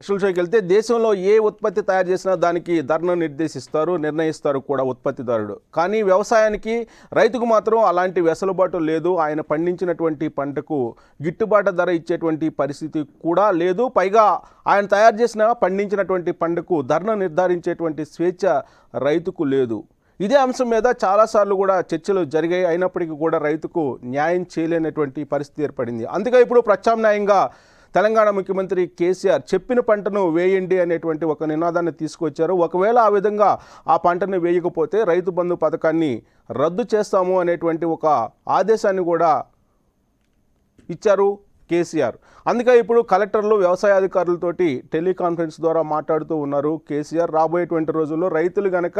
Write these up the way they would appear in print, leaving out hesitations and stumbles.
విషయంలోకి వెళ్తే దేశంలో ఏ ఉత్పత్తి తయారు చేసినా దానికి ధరను నిర్ణయిస్తారు కూడా ఉత్పత్తిదారుడు. కానీ వ్యవసాయానికి రైతుకు మాత్రం అలాంటి వెసులుబాటు లేదు. ఆయన పండించినటువంటి పంటకు గిట్టుబాటు ధర ఇచ్చేటువంటి పరిస్థితి కూడా లేదు. పైగా ఆయన తయారు చేసిన పండించినటువంటి పంటకు ధరను నిర్ధారించేటువంటి స్వేచ్ఛ రైతుకు లేదు. ఇదే అంశం మీద చాలాసార్లు కూడా చర్చలు జరిగాయి. అయినప్పటికీ కూడా రైతుకు న్యాయం చేయలేనటువంటి పరిస్థితి ఏర్పడింది. అందుకే ఇప్పుడు ప్రత్యామ్నాయంగా తెలంగాణ ముఖ్యమంత్రి కేసీఆర్ చెప్పిన పంటను వేయండి అనేటువంటి ఒక నినాదాన్ని తీసుకొచ్చారు. ఒకవేళ ఆ విధంగా ఆ పంటను వేయకపోతే రైతు బంధు పథకాన్ని రద్దు చేస్తాము అనేటువంటి ఒక ఆదేశాన్ని కూడా ఇచ్చారు కేసీఆర్. అందుకే ఇప్పుడు కలెక్టర్లు వ్యవసాయ అధికారులతోటి టెలికాన్ఫరెన్స్ ద్వారా మాట్లాడుతూ ఉన్నారు కేసీఆర్. రాబోయేటువంటి రోజుల్లో రైతులు గనక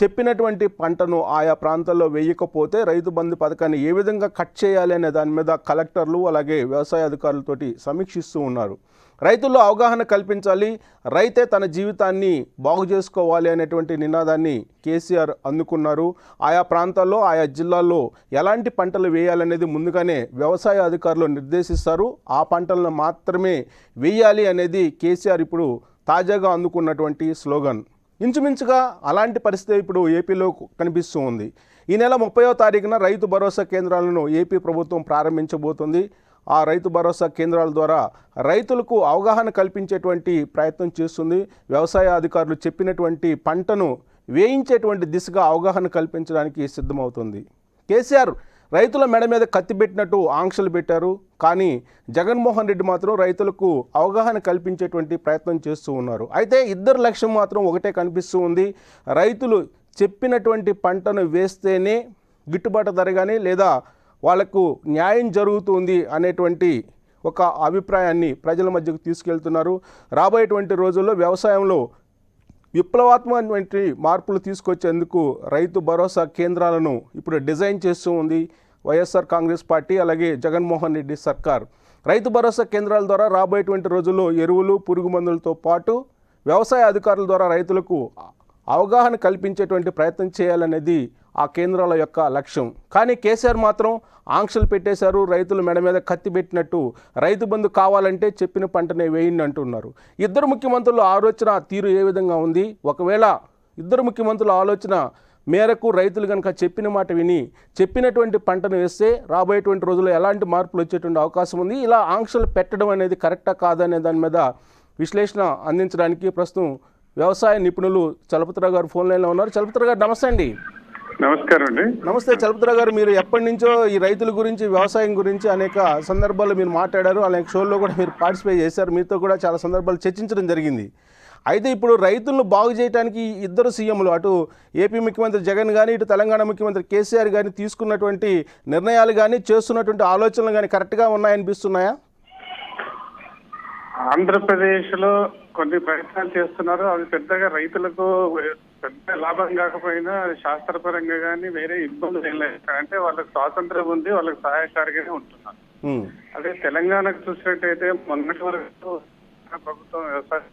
చెప్పినటువంటి పంటను ఆయా ప్రాంతాల్లో వేయకపోతే రైతు బంధు పథకాన్ని ఏ విధంగా కట్ చేయాలి అనే దాని మీద కలెక్టర్లు అలాగే వ్యవసాయ అధికారులతోటి సమీక్షిస్తూ ఉన్నారు. రైతుల్లో అవగాహన కల్పించాలి, రైతే తన జీవితాన్ని బాగు చేసుకోవాలి అనేటువంటి నినాదాన్ని కేసీఆర్ అందుకున్నారు. ఆయా ప్రాంతాల్లో ఆయా జిల్లాల్లో ఎలాంటి పంటలు వేయాలనేది ముందుగానే వ్యవసాయ అధికారులు నిర్దేశిస్తారు. ఆ పంటలను మాత్రమే వేయాలి అనేది కేసీఆర్ ఇప్పుడు తాజాగా అందుకున్నటువంటి స్లోగన్. ఇంచుమించుగా అలాంటి పరిస్థితి ఇప్పుడు ఏపీలో కనిపిస్తూ ఉంది. ఈ నెల 30వ తారీఖున రైతు భరోసా కేంద్రాలను ఏపీ ప్రభుత్వం ప్రారంభించబోతుంది. ఆ రైతు భరోసా కేంద్రాల ద్వారా రైతులకు అవగాహన కల్పించేటువంటి ప్రయత్నం చేస్తుంది. వ్యవసాయ అధికారులు చెప్పినటువంటి పంటను వేయించేటువంటి దిశగా అవగాహన కల్పించడానికి సిద్ధమవుతుంది. కేసీఆర్ రైతుల మెడ మీద కత్తి పెట్టినట్టు ఆంక్షలు పెట్టారు. కానీ జగన్మోహన్ రెడ్డి మాత్రం రైతులకు అవగాహన కల్పించేటువంటి ప్రయత్నం చేస్తూ ఉన్నారు. అయితే ఇద్దరు లక్ష్యం మాత్రం ఒకటే కనిపిస్తూ ఉంది. రైతులు చెప్పినటువంటి పంటను వేస్తేనే గిట్టుబాటు ధర కానీ లేదా వాళ్లకు న్యాయం జరుగుతుంది అనేటువంటి ఒక అభిప్రాయాన్ని ప్రజల మధ్యకు తీసుకెళ్తున్నారు. రాబోయేటువంటి రోజుల్లో వ్యవసాయంలో విప్లవాత్మకమైనటువంటి మార్పులు తీసుకొచ్చేందుకు రైతు భరోసా కేంద్రాలను ఇప్పుడు డిజైన్ చేస్తూ ఉంది వైఎస్ఆర్ కాంగ్రెస్ పార్టీ అలాగే జగన్మోహన్ రెడ్డి సర్కార్. రైతు భరోసా కేంద్రాల ద్వారా రాబోయేటువంటి రోజుల్లో ఎరువులు, పురుగు మందులతో పాటు వ్యవసాయ అధికారుల ద్వారా రైతులకు అవగాహన కల్పించేటువంటి ప్రయత్నం చేయాలనేది ఆ కేంద్రాల యొక్క లక్ష్యం. కానీ కేసీఆర్ మాత్రం ఆంక్షలు పెట్టేశారు. రైతుల మెడ మీద కత్తి పెట్టినట్టు రైతు బంధు కావాలంటే చెప్పిన పంటనే వేయండి అంటున్నారు. ఇద్దరు ముఖ్యమంత్రుల ఆలోచన తీరు ఏ విధంగా ఉంది? ఒకవేళ ఇద్దరు ముఖ్యమంత్రుల ఆలోచన మేరకు రైతులు కనుక చెప్పిన మాట విని చెప్పినటువంటి పంటను వేస్తే రాబోయేటువంటి రోజుల్లో ఎలాంటి మార్పులు వచ్చేటువంటి అవకాశం ఉంది? ఇలా ఆంక్షలు పెట్టడం అనేది కరెక్టా కాదనే దాని మీద విశ్లేషణ అందించడానికి ప్రస్తుతం వ్యవసాయ నిపుణులు చలపతిరావు గారు ఫోన్ లైన్లో ఉన్నారు. చలపతిరావు గారు నమస్తే అండి. నమస్కారం అండి. నమస్తే చలపతిరావు గారు. మీరు ఎప్పటి నుంచో ఈ రైతుల గురించి వ్యవసాయం గురించి అనేక సందర్భాల్లో మీరు మాట్లాడారు, అలాగే షోల్లో కూడా మీరు పార్టిసిపేట్ చేశారు. మీతో కూడా చాలా సందర్భాలు చర్చించడం జరిగింది. అయితే ఇప్పుడు రైతులను బాగు చేయడానికి ఇద్దరు సీఎంలు, అటు ఏపీ ముఖ్యమంత్రి జగన్ కానీ ఇటు తెలంగాణ ముఖ్యమంత్రి కేసీఆర్ కానీ తీసుకున్నటువంటి నిర్ణయాలు కానీ చేస్తున్నటువంటి ఆలోచనలు కానీ కరెక్ట్గా ఉన్నాయనిపిస్తున్నాయా? ఆంధ్రప్రదేశ్లో కొన్ని ప్రయత్నాలు చేస్తున్నారు. అవి పెద్దగా రైతులకు పెద్ద లాభం కాకపోయినా శాస్త్రపరంగా కానీ వేరే ఇబ్బందులు ఏం లేదు. అంటే వాళ్ళకి స్వాతంత్రం ఉంది, వాళ్ళకి సహాయకారిగానే ఉంటున్నారు. అదే తెలంగాణకు చూసినట్టయితే మొన్నటి వరకు ప్రభుత్వం వ్యవసాయం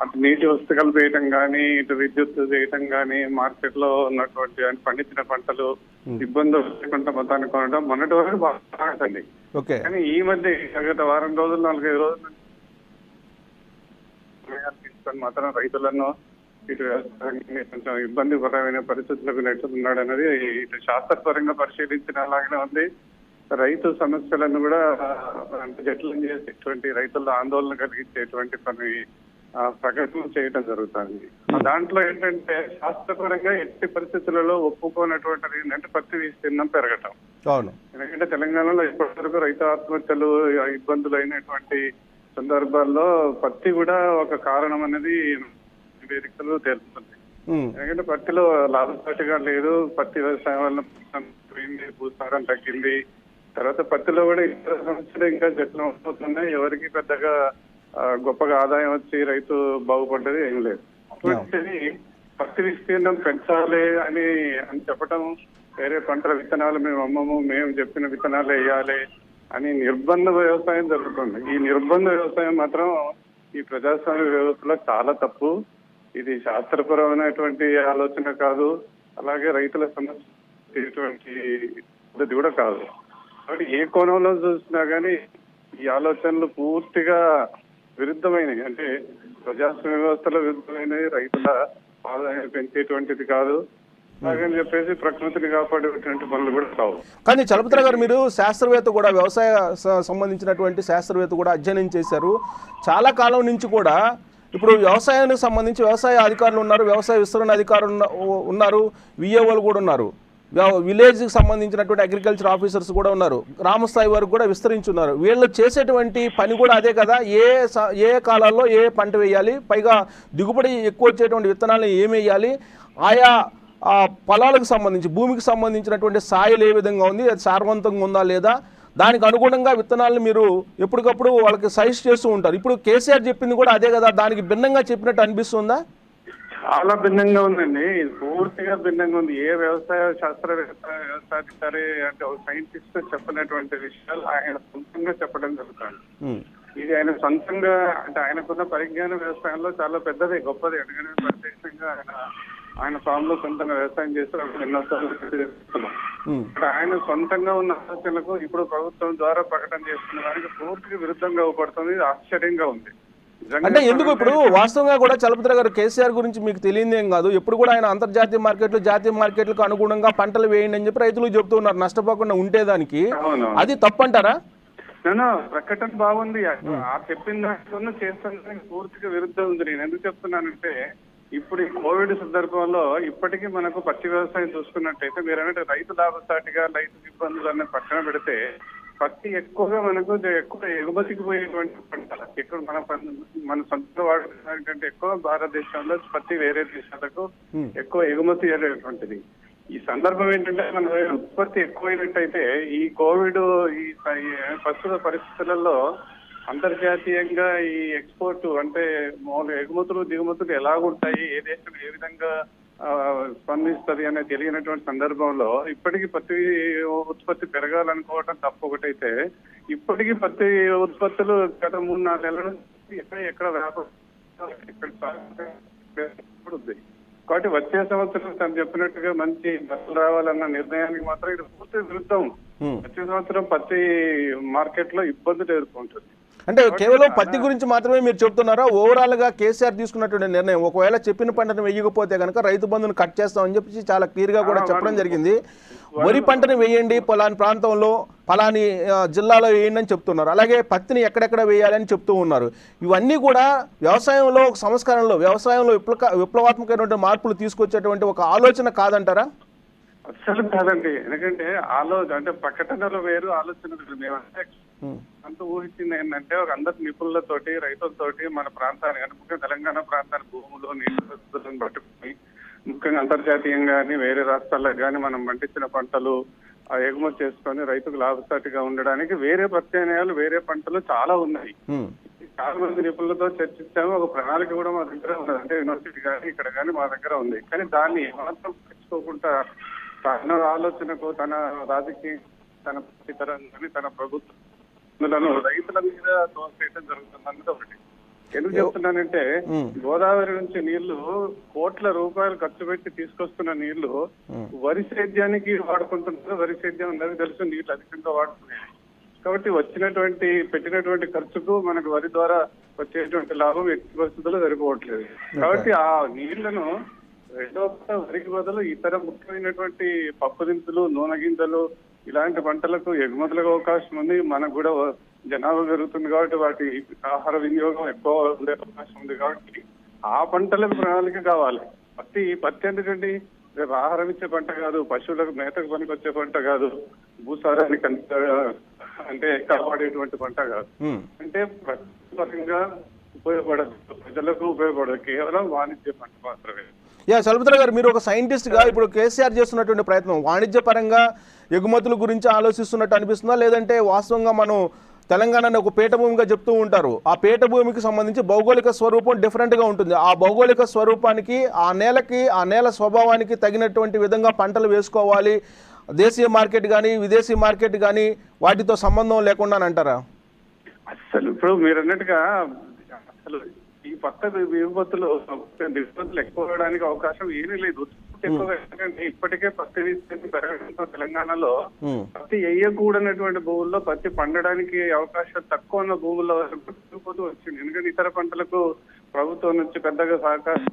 అటు నీటి వస్తువులు వేయటం కానీ ఇటు విద్యుత్ చేయటం కానీ మార్కెట్ లో ఉన్నటువంటి పండించిన పంటలు ఇబ్బందులు లేకుండా మొత్తాన్ని కొనడం మొన్నటి వరకు బాగుంటుంది. కానీ ఈ మధ్య గత వారం రోజులు 4-5 రోజుల నుంచి తీసుకొని మాత్రం రైతులను ఇటు వ్యవసాయాన్ని కొంచెం ఇబ్బందికరమైన పరిస్థితులకు నెట్టుతున్నాడు అనేది ఇటు శాస్త్రపరంగా పరిశీలించినలాగానే ఉంది. రైతు సమస్యలను కూడా జటిలం చేసేటువంటి రైతుల్లో ఆందోళన కలిగించేటువంటి కొన్ని ప్రకటనలు చేయడం జరుగుతుంది. దాంట్లో ఏంటంటే శాస్త్రపరంగా ఎట్టి పరిస్థితులలో ఒప్పుకోనటువంటిది ఏంటంటే పత్తి విస్తీర్ణం పెరగటం. ఎందుకంటే తెలంగాణలో ఇప్పటి వరకు రైతు ఆత్మహత్యలు ఇబ్బందులు అయినటువంటి సందర్భాల్లో పత్తి కూడా ఒక కారణం అనేది నివేదికలు తెలుస్తుంది. ఎందుకంటే పత్తిలో లాభసాటిగా లేదు, పత్తి వ్యవసాయం వల్ల పోయింది, భూసారం తగ్గింది. తర్వాత పత్తిలో కూడా ఇతర సమస్యలు ఇంకా జట్లం అవుతున్నాయి. ఎవరికి పెద్దగా గొప్పగా ఆదాయం వచ్చి రైతు బాగుపడ్డది ఏం లేదు. అటువంటిది పత్తి విస్తీర్ణం పెంచాలి అని చెప్పడం, వేరే పంటల విత్తనాలు మేము అమ్మము, మేము చెప్పిన విత్తనాలు వేయాలి అని నిర్బంధ వ్యవసాయం జరుగుతుంది. ఈ నిర్బంధ వ్యవసాయం మాత్రం ఈ ప్రజాస్వామ్య వ్యవస్థలో చాలా తప్పు. ఇది శాస్త్రపరమైనటువంటి ఆలోచన కాదు, అలాగే రైతుల సమస్య పద్ధతి కూడా కాదు. కాబట్టి ఏ కోణంలో చూసినా కానీ ఈ ఆలోచనలు పూర్తిగా విరుద్ధమైనవి, అంటే ప్రజాస్వామ్య వ్యవస్థలో విరుద్ధమైనవి, రైతుల ఆదాయాన్ని పెంచేటువంటిది కాదు. అలాగని చెప్పేసి ప్రకృతిని కాపాడేటువంటి పనులు కూడా కావు. కానీ చలపతిరావు గారు, మీరు శాస్త్రవేత్త కూడా, వ్యవసాయ సంబంధించినటువంటి శాస్త్రవేత్త కూడా అధ్యయనం చేశారు. చాలా కాలం నుంచి కూడా ఇప్పుడు వ్యవసాయానికి సంబంధించి వ్యవసాయ అధికారులు ఉన్నారు, వ్యవసాయ విస్తరణ అధికారులు ఉన్నారు, విఏఓలు కూడా ఉన్నారు, విలేజ్కి సంబంధించినటువంటి అగ్రికల్చర్ ఆఫీసర్స్ కూడా ఉన్నారు, గ్రామస్థాయి వరకు కూడా విస్తరించున్నారు. వీళ్ళు చేసేటువంటి పని కూడా అదే కదా, ఏ కాలాల్లో ఏ పంట వేయాలి, పైగా దిగుబడి ఎక్కువ వచ్చేటువంటి విత్తనాలను ఏమి వేయాలి, ఆయా పొలాలకు సంబంధించి భూమికి సంబంధించినటువంటి సాయిల్ ఏ విధంగా ఉంది, అది సారవంతంగా ఉందా లేదా, దానికి అనుగుణంగా విత్తనాలను మీరు ఎప్పటికప్పుడు వాళ్ళకి సజెస్ట్ చేస్తూ ఉంటారు. ఇప్పుడు కేసీఆర్ చెప్పింది కూడా అదే కదా, దానికి భిన్నంగా చెప్పినట్టు అనిపిస్తుందా? చాలా భిన్నంగా ఉందండి, ఇది పూర్తిగా భిన్నంగా ఉంది. ఏ వ్యవసాయ శాస్త్రవేత్త, వ్యవసాయాధికారి అంటే ఒక సైంటిస్ట్ చెప్పినటువంటి విషయాలు ఆయన సొంతంగా చెప్పడం జరుగుతుంది. ఇది ఆయన సొంతంగా, అంటే ఆయనకున్న పరిజ్ఞానం వ్యవసాయంలో చాలా పెద్దది, గొప్పది. ఎందుకంటే ప్రత్యక్షంగా ఆయన ఫామ్ లో సొంతంగా వ్యవసాయం చేస్తారు, ఎన్నోసార్లు చేస్తున్నాం. ఆయన సొంతంగా ఉన్న ఆలోచనలకు ఇప్పుడు ప్రభుత్వం ద్వారా ప్రకటన చేస్తున్న దానికి పూర్తిగా విరుద్ధంగా అవపడుతుంది. ఆశ్చర్యంగా ఉంది. అంటే ఎందుకు ఇప్పుడు వాస్తవంగా కూడా చలపతిరావు గారు, కేసీఆర్ గురించి మీకు తెలియదు ఏం కాదు, ఎప్పుడు కూడా ఆయన అంతర్జాతీయ మార్కెట్లు, జాతీయ మార్కెట్లకు అనుగుణంగా పంటలు వేయండి అని చెప్పి రైతులు చెప్తూ ఉన్నారు, నష్టపోకుండా ఉండేదానికి. అది తప్పంటారా? నేను ప్రకటన బాగుంది, ఆ చెప్పిన దాంట్లో చేస్తాను పూర్తిగా విరుద్ధం ఉంది. నేను ఎందుకు చెప్తున్నానంటే, ఇప్పుడు ఈ కోవిడ్ సందర్భంలో ఇప్పటికీ మనకు పచ్చి వ్యవసాయం చూసుకున్నట్టయితే, మీరు అన్నట్టు రైతు లాభసాటిగా రైతు ఇబ్బందులు అనే పక్కన పెడితే, పత్తి ఎక్కువగా మనకు ఎక్కువ ఎగుమతికి పోయేటువంటి పంట. ఎక్కువ మన సొంత వాడుకంటే ఎక్కువ భారతదేశంలో పత్తి వేరే దేశాలకు ఎక్కువ ఎగుమతి అయ్యేటువంటిది. ఈ సందర్భం ఏంటంటే, మన ఉత్పత్తి ఎక్కువైనట్టయితే ఈ కోవిడ్ ఈ ప్రస్తుత పరిస్థితులలో అంతర్జాతీయంగా ఈ ఎక్స్పోర్ట్ అంటే మామూలు ఎగుమతులు దిగుమతులు ఎలాగుంటాయి, ఏ దేశం ఏ విధంగా స్పందిస్తుంది అనేది తెలియనటువంటి సందర్భంలో ఇప్పటికీ పత్తి ఉత్పత్తి పెరగాలనుకోవటం తప్పు. ఒకటైతే ఇప్పటికీ పత్తి ఉత్పత్తులు గత 3-4 నెలల నుంచి ఎక్కడ వ్యాపారం ఉంది. కాబట్టి వచ్చే సంవత్సరం తను చెప్పినట్టుగా మంచి ధరలు రావాలన్న నిర్ణయానికి మాత్రం ఇది పూర్తి విరుద్ధం. వచ్చే సంవత్సరం పత్తి మార్కెట్ లో ఇబ్బందులు ఎదుర్కొంటుంది. అంటే కేవలం పత్తి గురించి మాత్రమే మీరు చెప్తున్నారా? ఓవరాల్ గా కేసీఆర్ తీసుకున్నటువంటి నిర్ణయం, ఒకవేళ చెప్పిన పంటను వేయకపోతే కనుక రైతు బంధును కట్ చేస్తామని చెప్పి చాలా క్లియర్ గా కూడా చెప్పడం జరిగింది. వరి పంటను వేయండి, పలాని ప్రాంతంలో పలాని జిల్లాలో వేయండి అని చెప్తున్నారు. అలాగే పత్తిని ఎక్కడెక్కడ వేయాలని చెప్తూ ఉన్నారు. ఇవన్నీ కూడా వ్యవసాయంలో సంస్కరణలో, వ్యవసాయంలో విప్లవాత్మకమైనటువంటి మార్పులు తీసుకొచ్చేటువంటి ఒక ఆలోచన కాదంటారా? అసలు కాదండి. ఎందుకంటే అంటే ప్రకటనలు వేరు, ఆలోచన వేరు. మేమంటే అంత ఊహించింది ఏంటంటే, ఒక అందరు నిపుణులతోటి, రైతులతోటి మన ప్రాంతాన్ని, ముఖ్యంగా తెలంగాణ ప్రాంతాన్ని భూములు నీటి వసతులను పట్టుకుని, ముఖ్యంగా అంతర్జాతీయంగా కానీ వేరే రాష్ట్రాలకు కానీ మనం పండించిన పంటలు ఎగుమతి చేసుకొని రైతుకు లాభసాటిగా ఉండడానికి వేరే ప్రత్యామ్నాయాలు, వేరే పంటలు చాలా ఉన్నాయి. చాలా మంది నిపుణులతో చర్చించాము. ఒక ప్రణాళిక కూడా మా దగ్గర ఉన్నది, అంటే యూనివర్సిటీ కానీ ఇక్కడ కానీ మా దగ్గర ఉంది. కానీ దాన్ని ఏమాత్రం పట్టించుకోకుండా తన ఆలోచనకు, తన రాజకీయ, తన ఇతరాన్ని, తన ప్రభుత్వాలను రైతుల మీద తోసేయడం జరుగుతుంది అన్నది ఒకటి. ఎందుకు చెప్తున్నానంటే, గోదావరి నుంచి నీళ్లు కోట్ల రూపాయలు ఖర్చు పెట్టి తీసుకొస్తున్న నీళ్లు వరి సేద్యానికి వాడుకుంటున్నారు. వరి సేద్యం అందరికీ తెలుసు, నీళ్లు అధికంగా వాడుతున్నాయి. కాబట్టి పెట్టినటువంటి ఖర్చుకు మనకు వరి ద్వారా వచ్చేటువంటి లాభం ఎట్టి పరిస్థితుల్లో సరిపోవట్లేదు. కాబట్టి ఆ నీళ్లను రెండో వరికి బదులు ఇతర ముఖ్యమైనటువంటి పప్పు దినుసులు, నూనె గింజలు ఇలాంటి పంటలకు ఎగుమతులకు అవకాశం ఉంది. మనకు కూడా జనాభా పెరుగుతుంది కాబట్టి వాటి ఆహార వినియోగం ఎక్కువ ఉండే అవకాశం ఉంది. కాబట్టి ఆ పంటలకు ప్రణాళిక కావాలి. పత్తి ఎందుకండి, రేపు ఆహారం ఇచ్చే పంట కాదు, పశువులకు మేతకు పనికి వచ్చే పంట కాదు, భూసారానికి అంటే కాపాడేటువంటి పంట కాదు. అంటే ప్రతిపరంగా ఉపయోగపడదు, ప్రజలకు ఉపయోగపడదు, కేవలం వాణిజ్య పంట మాత్రమే. చలపతిరావు గారు, మీరు ఒక సైంటిస్ట్ గా ఇప్పుడు కేసీఆర్ చేస్తున్నటువంటి ప్రయత్నం వాణిజ్య పరంగా ఎగుమతుల గురించి ఆలోచిస్తున్నట్టు అనిపిస్తుందా, లేదంటే వాస్తవంగా మనం తెలంగాణని ఒక పీఠభూమిగా చెప్తూ ఉంటారు, ఆ పీఠభూమికి సంబంధించి భౌగోళిక స్వరూపం డిఫరెంట్గా ఉంటుంది, ఆ భౌగోళిక స్వరూపానికి, ఆ నేలకి, ఆ నేల స్వభావానికి తగినటువంటి విధంగా పంటలు వేసుకోవాలి, దేశీయ మార్కెట్ కానీ విదేశీ మార్కెట్ కానీ వాటితో సంబంధం లేకుండా అంటారా? అసలు ఇప్పుడు మీరు అన్నట్టుగా అసలు ఈ పక్క దిగుమతులు ఎక్కువ అవడానికి అవకాశం ఏమీ లేదు. పత్తి ఎక్కువ, ఎందుకంటే ఇప్పటికే పత్తి విస్తీర్ణం పెరగడంతో తెలంగాణలో పత్తి వేయకూడనటువంటి భూముల్లో పత్తి పండడానికి అవకాశం తక్కువ ఉన్న భూముల్లో వరకు వచ్చింది. ఎందుకంటే ఇతర పంటలకు ప్రభుత్వం నుంచి పెద్దగా సహకారం,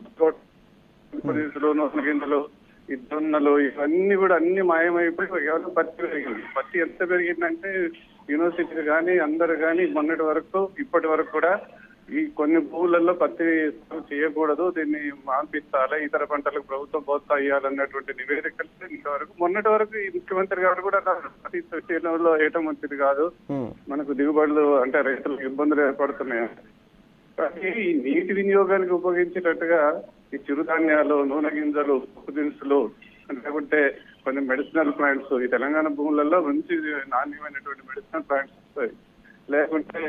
నూనె గింజలు, ఈ జొన్నలు ఇవన్నీ కూడా అన్ని మాయమైపోయి కేవలం పత్తి పెరిగింది. పత్తి ఎంత పెరిగిందంటే యూనివర్సిటీలు కానీ అందరు కానీ మొన్నటి వరకు ఇప్పటి వరకు కూడా ఈ కొన్ని భూములలో పత్తి చేయకూడదు, దీన్ని మాన్పించాలి, ఇతర పంటలకు ప్రభుత్వం ప్రోత్సాహం ఇవ్వాలన్నటువంటి నివేదికలు ఇంతవరకు మొన్నటి వరకు ఈ ముఖ్యమంత్రి గారు కూడా పత్తి విస్తీర్ణంలో వేయటం మంచిది కాదు, మనకు దిగుబడులు అంటే రైతులకు ఇబ్బందులు ఏర్పడుతున్నాయి. కానీ ఈ నీటి వినియోగానికి ఉపయోగించేటట్టుగా ఈ చిరుధాన్యాలు, నూనె గింజలు, పప్పు దినుసులు లేకుంటే కొన్ని మెడిసినల్ ప్లాంట్స్, ఈ తెలంగాణ భూములలో మంచి నాణ్యమైనటువంటి మెడిసినల్ ప్లాంట్స్ వస్తాయి, లేకుంటే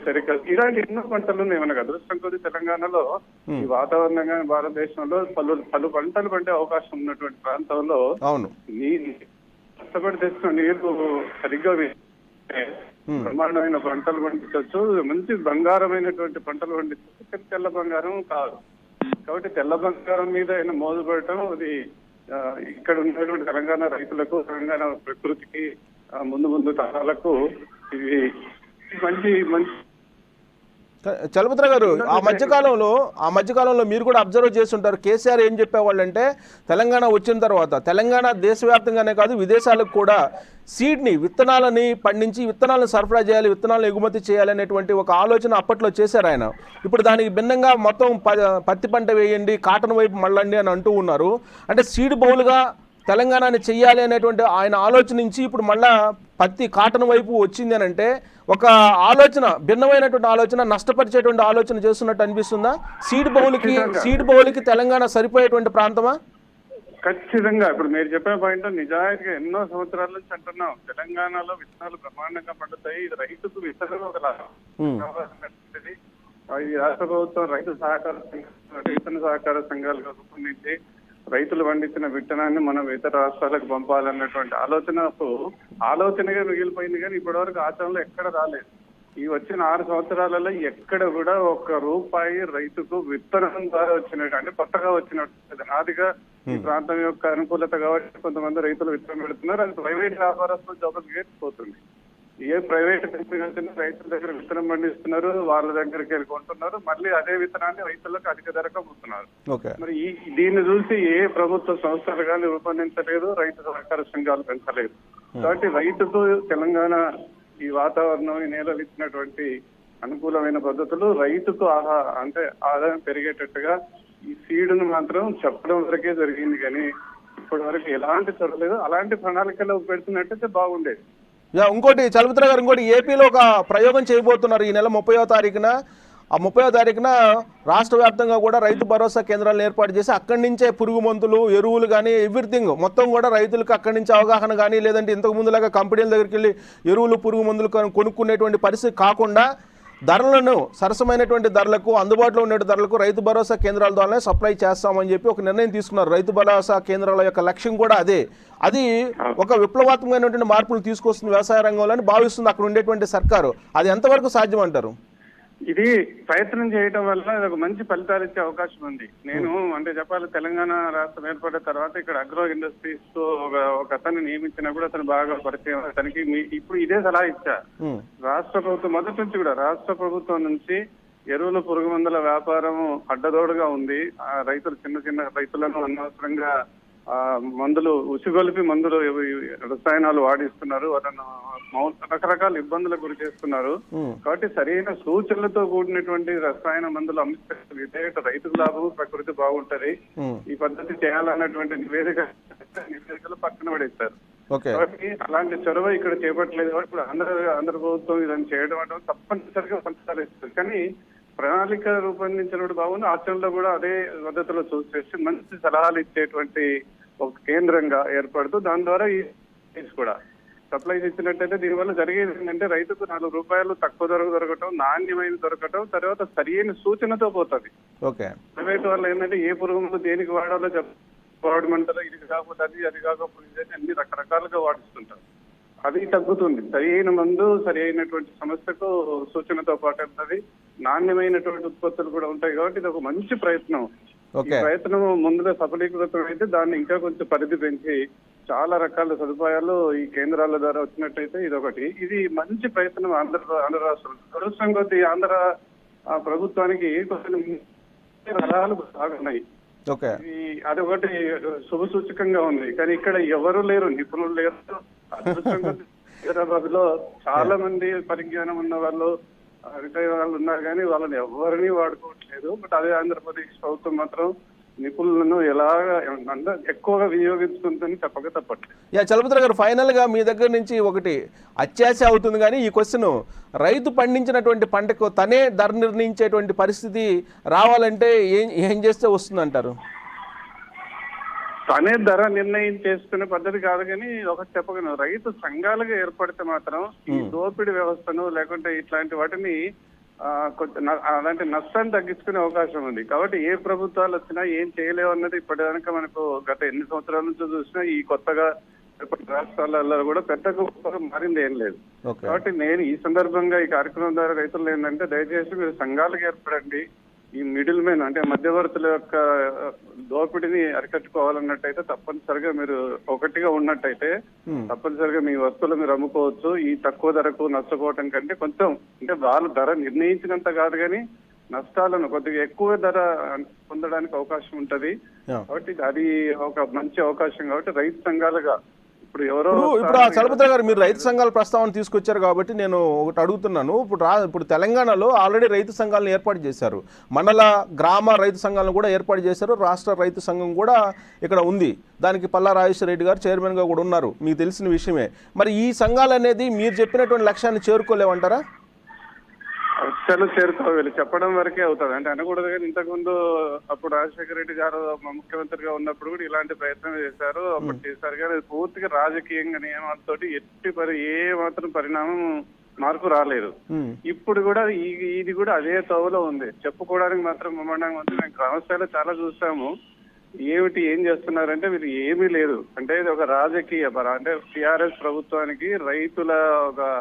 సెరికల్, ఇలాంటి ఎన్నో పంటలు ఉన్నాయి. మనకు అదృష్టం కొద్ది తెలంగాణలో ఈ వాతావరణంగా భారతదేశంలో పలు పంటలు పండే అవకాశం ఉన్నటువంటి ప్రాంతంలో కష్టపడి తెచ్చిన నీరు సరిగ్గా బ్రహ్మాండమైన పంటలు పండించవచ్చు, మంచి బంగారమైనటువంటి పంటలు పండించవచ్చు. తెల్ల బంగారం కాదు కాబట్టి తెల్ల బంగారం మీద ఆయన మోదుపడటం అది ఇక్కడ ఉన్నటువంటి తెలంగాణ రైతులకు, తెలంగాణ ప్రకృతికి, ముందు తరాలకు ఇవి మంచి చలపతి గారు, ఆ మధ్యకాలంలో మీరు కూడా అబ్జర్వ్ చేస్తుంటారు. కేసీఆర్ ఏం చెప్పేవాళ్ళు అంటే తెలంగాణ వచ్చిన తర్వాత తెలంగాణ దేశవ్యాప్తంగానే కాదు విదేశాలకు కూడా సీడ్ని, విత్తనాలని పండించి విత్తనాలను సరఫరా చేయాలి, విత్తనాలను ఎగుమతి చేయాలి అనేటువంటి ఒక ఆలోచన అప్పట్లో చేశారు ఆయన. ఇప్పుడు దానికి భిన్నంగా మొత్తం పత్తి పంట వేయండి, కాటన్ వైపు మళ్ళండి అని అంటూ ఉన్నారు. అంటే సీడ్ బౌల్గా తెలంగాణని చెయ్యాలి అనేటువంటి ఆయన ఆలోచన నుంచి ఇప్పుడు మళ్ళా పత్తి కాటన్ వైపు వచ్చింది అని అంటే ఒక ఆలోచన, భిన్నమైనటువంటి ఆలోచన, నష్టపరిచేటువంటి ఆలోచన చేస్తున్నట్టు అనిపిస్తుందా? సీడ్ బౌల్కి తెలంగాణ సరిపోయేటువంటి ప్రాంతమా? ఖచ్చితంగా. ఇప్పుడు మీరు చెప్పిన పాయింట్ నిజాయితీగా ఎన్నో సంవత్సరాల నుంచి అంటున్నాం, తెలంగాణలో విత్తనాలు బ్రహ్మాండంగా పండుతాయి, రైతుకు విత్తనం ఒక లాభం. ఈ రాష్ట్ర ప్రభుత్వం రైతు సహకార విత్తన సహకార సంఘాలుగా రూపొందించి రైతులు పండించిన విత్తనాన్ని మనం ఇతర రాష్ట్రాలకు పంపాలన్నటువంటి ఆలోచనగా మిగిలిపోయింది. కానీ ఇప్పటి వరకు ఆచరణలో ఎక్కడ రాలేదు. ఈ వచ్చిన 6 సంవత్సరాలలో ఎక్కడ కూడా ₹1 రైతుకు విత్తనం ద్వారా వచ్చినట్టు, అంటే కొత్తగా వచ్చినట్టు, నాదిగా ఈ ప్రాంతం యొక్క అనుకూలత కాబట్టి కొంతమంది రైతులు విత్తనం పెడుతున్నారు. అది ప్రైవేట్ వ్యాపారస్తులు జోబులకి పోతుంది. ఏ ప్రైవేట్ కంపెనీ రైతుల దగ్గర విత్తనం పండిస్తున్నారు, వాళ్ళ దగ్గరికి వెళ్ళి కొంటున్నారు, మళ్ళీ అదే విత్తనాన్ని రైతులకు అధిక ధరకు అమ్ముతున్నారు. మరి దీన్ని చూసి ఏ ప్రభుత్వ సంస్థలు కానీ రూపొందించలేదు, రైతు సహకార సంఘాలు పెంచలేదు. కాబట్టి రైతుకు తెలంగాణ ఈ వాతావరణం, ఈ నేలలు ఇచ్చినటువంటి అనుకూలమైన పద్ధతులు రైతుకు అంటే ఆదాయం పెరిగేటట్టుగా ఈ సీడును మాత్రం చెప్పడం వరకే జరిగింది. కానీ ఇప్పటి వరకు ఎలాంటి చొరవలేదు. అలాంటి ప్రణాళికలు పెడుతున్నట్టయితే బాగుండేది. ఇంకోటి చలపతి గారు, ఇంకోటి ఏపీలో ఒక ప్రయోగం చేయబోతున్నారు ఈ నెల 30వ తారీఖున. ఆ 30వ తారీఖున రాష్ట్ర వ్యాప్తంగా కూడా రైతు భరోసా కేంద్రాలను ఏర్పాటు చేసి అక్కడి నుంచే పురుగు మందులు, ఎరువులు కానీ ఎవ్రీథింగ్ మొత్తం కూడా రైతులకు అక్కడి నుంచి అవగాహన కానీ, లేదంటే ఇంతకు ముందులాగా కంపెనీల దగ్గరికి వెళ్ళి ఎరువులు, పురుగు మందులు కొనుక్కునేటువంటి పరిస్థితి కాకుండా ధరలను సరసమైనటువంటి ధరలకు, అందుబాటులో ఉండే ధరలకు రైతు భరోసా కేంద్రాల ద్వారానే సప్లై చేస్తామని చెప్పి ఒక నిర్ణయం తీసుకున్నారు. రైతు భరోసా కేంద్రాల యొక్క లక్ష్యం కూడా అదే. అది ఒక విప్లవాత్మకమైనటువంటి మార్పులు తీసుకొస్తుంది వ్యవసాయ రంగంలో అని భావిస్తుంది అక్కడ ఉండేటువంటి సర్కారు. అది ఎంతవరకు సాధ్యం అంటారు? ఇది ప్రయత్నం చేయడం వల్ల ఒక మంచి ఫలితాలు ఇచ్చే అవకాశం ఉంది. నేను అంటే చెప్పాలి, తెలంగాణ రాష్ట్రం ఏర్పడిన తర్వాత ఇక్కడ అగ్రో ఇండస్ట్రీస్ తో ఒక అతన్ని నియమించినప్పుడు అతను బాగా పరిచయం. అతనికి ఇప్పుడు ఇదే సలహా ఇచ్చా. రాష్ట్ర ప్రభుత్వం మొదటి నుంచి కూడా రాష్ట్ర ప్రభుత్వం నుంచి ఎరువులు, పురుగు మందుల వ్యాపారం అడ్డదోడుగా ఉంది. రైతులు, చిన్న రైతులను అనవసరంగా మందులు, ఉసిగొలిపి మందులు, రసాయనాలు వాడిస్తున్నారు, వాళ్ళను రకరకాల ఇబ్బందులకు గురి చేస్తున్నారు. కాబట్టి సరైన సూచనలతో కూడినటువంటి రసాయన మందులు అమ్మితే రైతుకు లాభం, ప్రకృతి బాగుంటది, ఈ పద్ధతి చేయాలన్నటువంటి నివేదికలు పక్కన పడేస్తారు. కాబట్టి అలాంటి చొరవ ఇక్కడ చేపట్టలేదు. ఇప్పుడు ఆంధ్ర ప్రభుత్వం ఇదని చేయడం అంటే తప్పనిసరిగా ఫలితాలు ఇస్తుంది. కానీ ప్రణాళిక రూపొందించినప్పుడు బాగుంది, ఆచరణలో కూడా అదే పద్ధతిలో చూసి మంచి సలహాలు ఇచ్చేటువంటి ఒక కేంద్రంగా ఏర్పడుతూ దాని ద్వారా ఈ కూడా సప్లైస్ ఇచ్చినట్టయితే దీనివల్ల జరిగేది ఏంటంటే రైతుకు ₹4 తక్కువ ధరకు దొరకటం, నాణ్యమైన దొరకటం, తర్వాత సరైన సూచనతో పోతుంది. ప్రైవేట్ వల్ల ఏంటంటే ఏ పురుగు మందు దేనికి వాడాలో వాడమంటారో, ఇది కాకపోతే అది కాకపోతే అన్ని రకరకాలుగా వాడుతుంటారు. అది తగ్గుతుంది. సరి అయిన మందు సరి అయినటువంటి సమస్యకు సూచనతో పాటు వెళ్తుంది. నాణ్యమైనటువంటి ఉత్పత్తులు కూడా ఉంటాయి కాబట్టి ఇది ఒక మంచి ప్రయత్నం. ఈ ప్రయత్నం ముందుగా సఫలీకృతం అయితే దాన్ని ఇంకా కొంచెం పరిధి పెంచి చాలా రకాల సదుపాయాలు ఈ కేంద్రాల ద్వారా వచ్చినట్టయితే ఇదొకటి. ఇది మంచి ప్రయత్నం ఆంధ్ర రాష్ట్రం. దురదృష్టం కొద్ది ఆంధ్ర ప్రభుత్వానికి కొన్ని రకాలు బాగున్నాయి. అదొకటి శుభ సూచకంగా ఉంది. కానీ ఇక్కడ ఎవరు లేరు, నిపుణులు లేరు. హైదరాబాద్ లో చాలా మంది పరిజ్ఞానం ఉన్న వాళ్ళు, రిటైర్ వాళ్ళు ఉన్నారు కానీ వాళ్ళని ఎవరిని వాడుకోవట్లేదు. బట్ అదే ఆంధ్రప్రదేశ్ ప్రభుత్వం మాత్రం నిపుణులను ఎలాగా ఎక్కువగా వినియోగించుకుందని చెప్పక తప్పట్లేదు. చలపతి గారు, ఫైనల్ గా మీ దగ్గర నుంచి ఒకటి అత్యాశ అవుతుంది కానీ ఈ క్వశ్చన్, రైతు పండించినటువంటి పంటకు తనే ధర నిర్ణయించేటువంటి పరిస్థితి రావాలంటే ఏం చేస్తే వస్తుందంటారు? తనే ధర నిర్ణయం చేసుకునే పద్ధతి కాదు కానీ ఒకటి చెప్పగలను, రైతు సంఘాలుగా ఏర్పడితే మాత్రం ఈ దోపిడీ వ్యవస్థను లేకుంటే ఇట్లాంటి వాటిని అలాంటి నష్టాన్ని తగ్గించుకునే అవకాశం ఉంది. కాబట్టి ఏ ప్రభుత్వాలు వచ్చినా ఏం చేయలేవు అన్నది ఇప్పటిదాకా మనకు గత ఎన్ని సంవత్సరాల నుంచి చూసినా ఈ కొత్తగా రాష్ట్రాలలో కూడా పెద్ద మారింది ఏం లేదు. కాబట్టి నేను ఈ సందర్భంగా ఈ కార్యక్రమం ద్వారా రైతులు ఏంటంటే దయచేసి మీరు సంఘాలుగా ఏర్పడండి. ఈ మిడిల్ మెన్ అంటే మధ్యవర్తుల యొక్క దోపిడీని అరికట్టుకోవాలన్నట్టయితే తప్పనిసరిగా మీరు ఒకటిగా ఉన్నట్టయితే తప్పనిసరిగా మీ వస్తువులు మీరు అమ్ముకోవచ్చు. ఈ తక్కువ ధరకు నష్టపోవటం కంటే కొంచెం అంటే వాళ్ళు ధర నిర్ణయించినంత కాదు కానీ నష్టాలను కొద్దిగా ఎక్కువ ధర పొందడానికి అవకాశం ఉంటది. కాబట్టి అది ఒక మంచి అవకాశం. కాబట్టి రైతు సంఘాలుగా ఇప్పుడు చలపతి గారు మీరు రైతు సంఘాల ప్రస్తావన తీసుకొచ్చారు కాబట్టి నేను ఒకటి అడుగుతున్నాను. ఇప్పుడు తెలంగాణలో ఆల్రెడీ రైతు సంఘాలను ఏర్పాటు చేశారు, మండల గ్రామ రైతు సంఘాలను కూడా ఏర్పాటు చేశారు, రాష్ట్ర రైతు సంఘం కూడా ఇక్కడ ఉంది. దానికి పల్లా రాజేశ్వర రెడ్డి గారు చైర్మన్గా కూడా ఉన్నారు, మీకు తెలిసిన విషయమే. మరి ఈ సంఘాలు అనేది మీరు చెప్పినటువంటి లక్ష్యాన్ని చేరుకోలేమంటారా? అసలు చేరుకోవాలి, చెప్పడం వరకే అవుతుంది. అంటే అనకూడదు కానీ ఇంతకుముందు అప్పుడు రాజశేఖర రెడ్డి గారు ముఖ్యమంత్రిగా ఉన్నప్పుడు కూడా ఇలాంటి ప్రయత్నం చేశారు. అప్పుడు చేశారు కానీ పూర్తిగా రాజకీయంగా నియమాలతో ఏ మాత్రం పరిణామం మార్పు రాలేదు. ఇప్పుడు కూడా ఇది కూడా అదే తోవలో ఉంది. చెప్పుకోవడానికి మాత్రం బ్రహ్మాండంగా ఉంది. మేము గ్రామస్థాయిలో చాలా చూసాము. ఏం చేస్తున్నారంటే వీళ్ళు ఏమీ లేదు. అంటే ఇది ఒక రాజకీయ అంటే టిఆర్ఎస్ ప్రభుత్వానికి రైతుల ఒక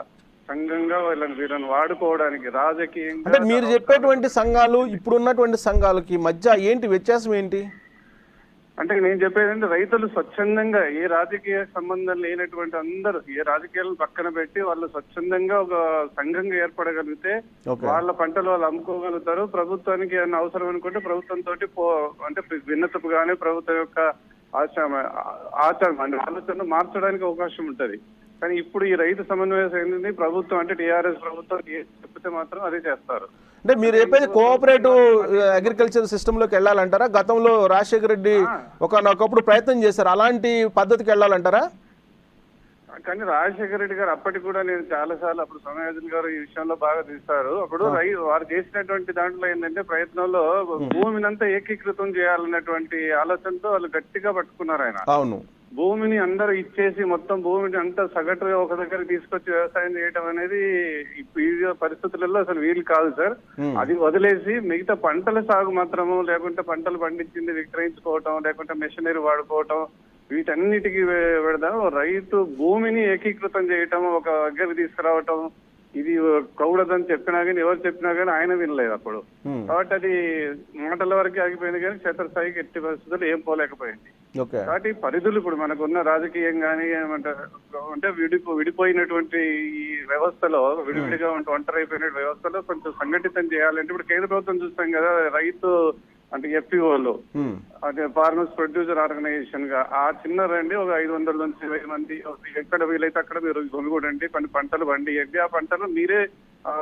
సంఘంగా వీళ్ళని వాడుకోవడానికి రాజకీయంగా. అంటే మీరు చెప్పేటువంటి సంఘాలు ఇప్పుడున్నటువంటి సంఘాలకి మధ్య ఏంటి వ్యత్యాసం ఏంటి? అంటే నేను చెప్పేది రైతులు స్వచ్ఛందంగా ఏ రాజకీయ సంబంధం లేనటువంటి అందరూ ఏ రాజకీయాలను పక్కన పెట్టి వాళ్ళు స్వచ్ఛందంగా ఒక సంఘంగా ఏర్పడగలిగితే వాళ్ళ పంటలు వాళ్ళు అమ్ముకోగలుగుతారు. ప్రభుత్వానికి ఏమైనా అవసరం అనుకుంటే ప్రభుత్వంతో అంటే భిన్నతపు గానీ ప్రభుత్వం యొక్క ఆచరణ ఆలోచనలు మార్చడానికి అవకాశం ఉంటది. కానీ ఇప్పుడు ఈ రైతు సమన్వయం ఏంటంటే ప్రభుత్వం అంటే టీఆర్ఎస్ ప్రభుత్వం చెప్తే మాత్రం అదే చేస్తారు. అంటే మీరు చెప్పేది కోఆపరేటివ్ అగ్రికల్చర్ సిస్టమ్ లోకి వెళ్ళాలంటారా? గతంలో రాజశేఖర రెడ్డి ఒకప్పుడు ప్రయత్నం చేశారు, అలాంటి పద్ధతికి వెళ్ళాలంటారా? కానీ రాజశేఖర రెడ్డి గారు అప్పటికి కూడా నేను చాలా సార్లు అప్పుడు సోమయాజన్ గారు ఈ విషయంలో బాగా తీస్తారు. అప్పుడు వారు చేసినటువంటి దాంట్లో ఏంటంటే ప్రయత్నంలో భూమినంతా ఏకీకృతం చేయాలన్నటువంటి ఆలోచనతో వాళ్ళు గట్టిగా పట్టుకున్నారు ఆయన. అవును, భూమిని అందరూ ఇచ్చేసి మొత్తం భూమిని అంతా సగటుగా ఒక దగ్గర తీసుకొచ్చి వ్యవసాయం చేయటం అనేది ఈ పరిస్థితులలో అసలు వీలు కాదు సార్. అది వదిలేసి మిగతా పంటల సాగు మాత్రము లేకుంటే పంటలు పండించింది విక్రయించుకోవటం లేకుంటే మెషినరీ వాడుకోవటం వీటన్నిటికీ పెడదాం. రైతు భూమిని ఏకీకృతం చేయటం ఒక దగ్గర తీసుకురావటం ఇది కౌడదని చెప్పినా కానీ ఎవరు చెప్పినా కానీ ఆయన వినలేదు అప్పుడు. కాబట్టి అది మాటల వరకు ఆగిపోయింది కానీ క్షేత్రస్థాయికి ఎట్టి పరిస్థితులు ఏం పోలేకపోయింది. కాబట్టి పరిధులు ఇప్పుడు మనకున్న రాజకీయం కానీ ఏమంటారు అంటే విడిపోయినటువంటి ఈ వ్యవస్థలో విడివిడిగా ఒంటరి అయిపోయిన వ్యవస్థలో కొంచెం సంఘటితం చేయాలంటే ఇప్పుడు కేంద్ర ప్రభుత్వం చూస్తాం కదా రైతు అంటే ఎఫ్పిఓలు అంటే ఫార్మర్స్ ప్రొడ్యూసర్ ఆర్గనైజేషన్ గా ఆ చిన్న రండి ఒక 500 నుంచి 1000 మంది ఎక్కడ వీలైతే అక్కడ మీరు కొనుగోడండి కొన్ని పంటలు పండియండి, ఆ పంటలు మీరే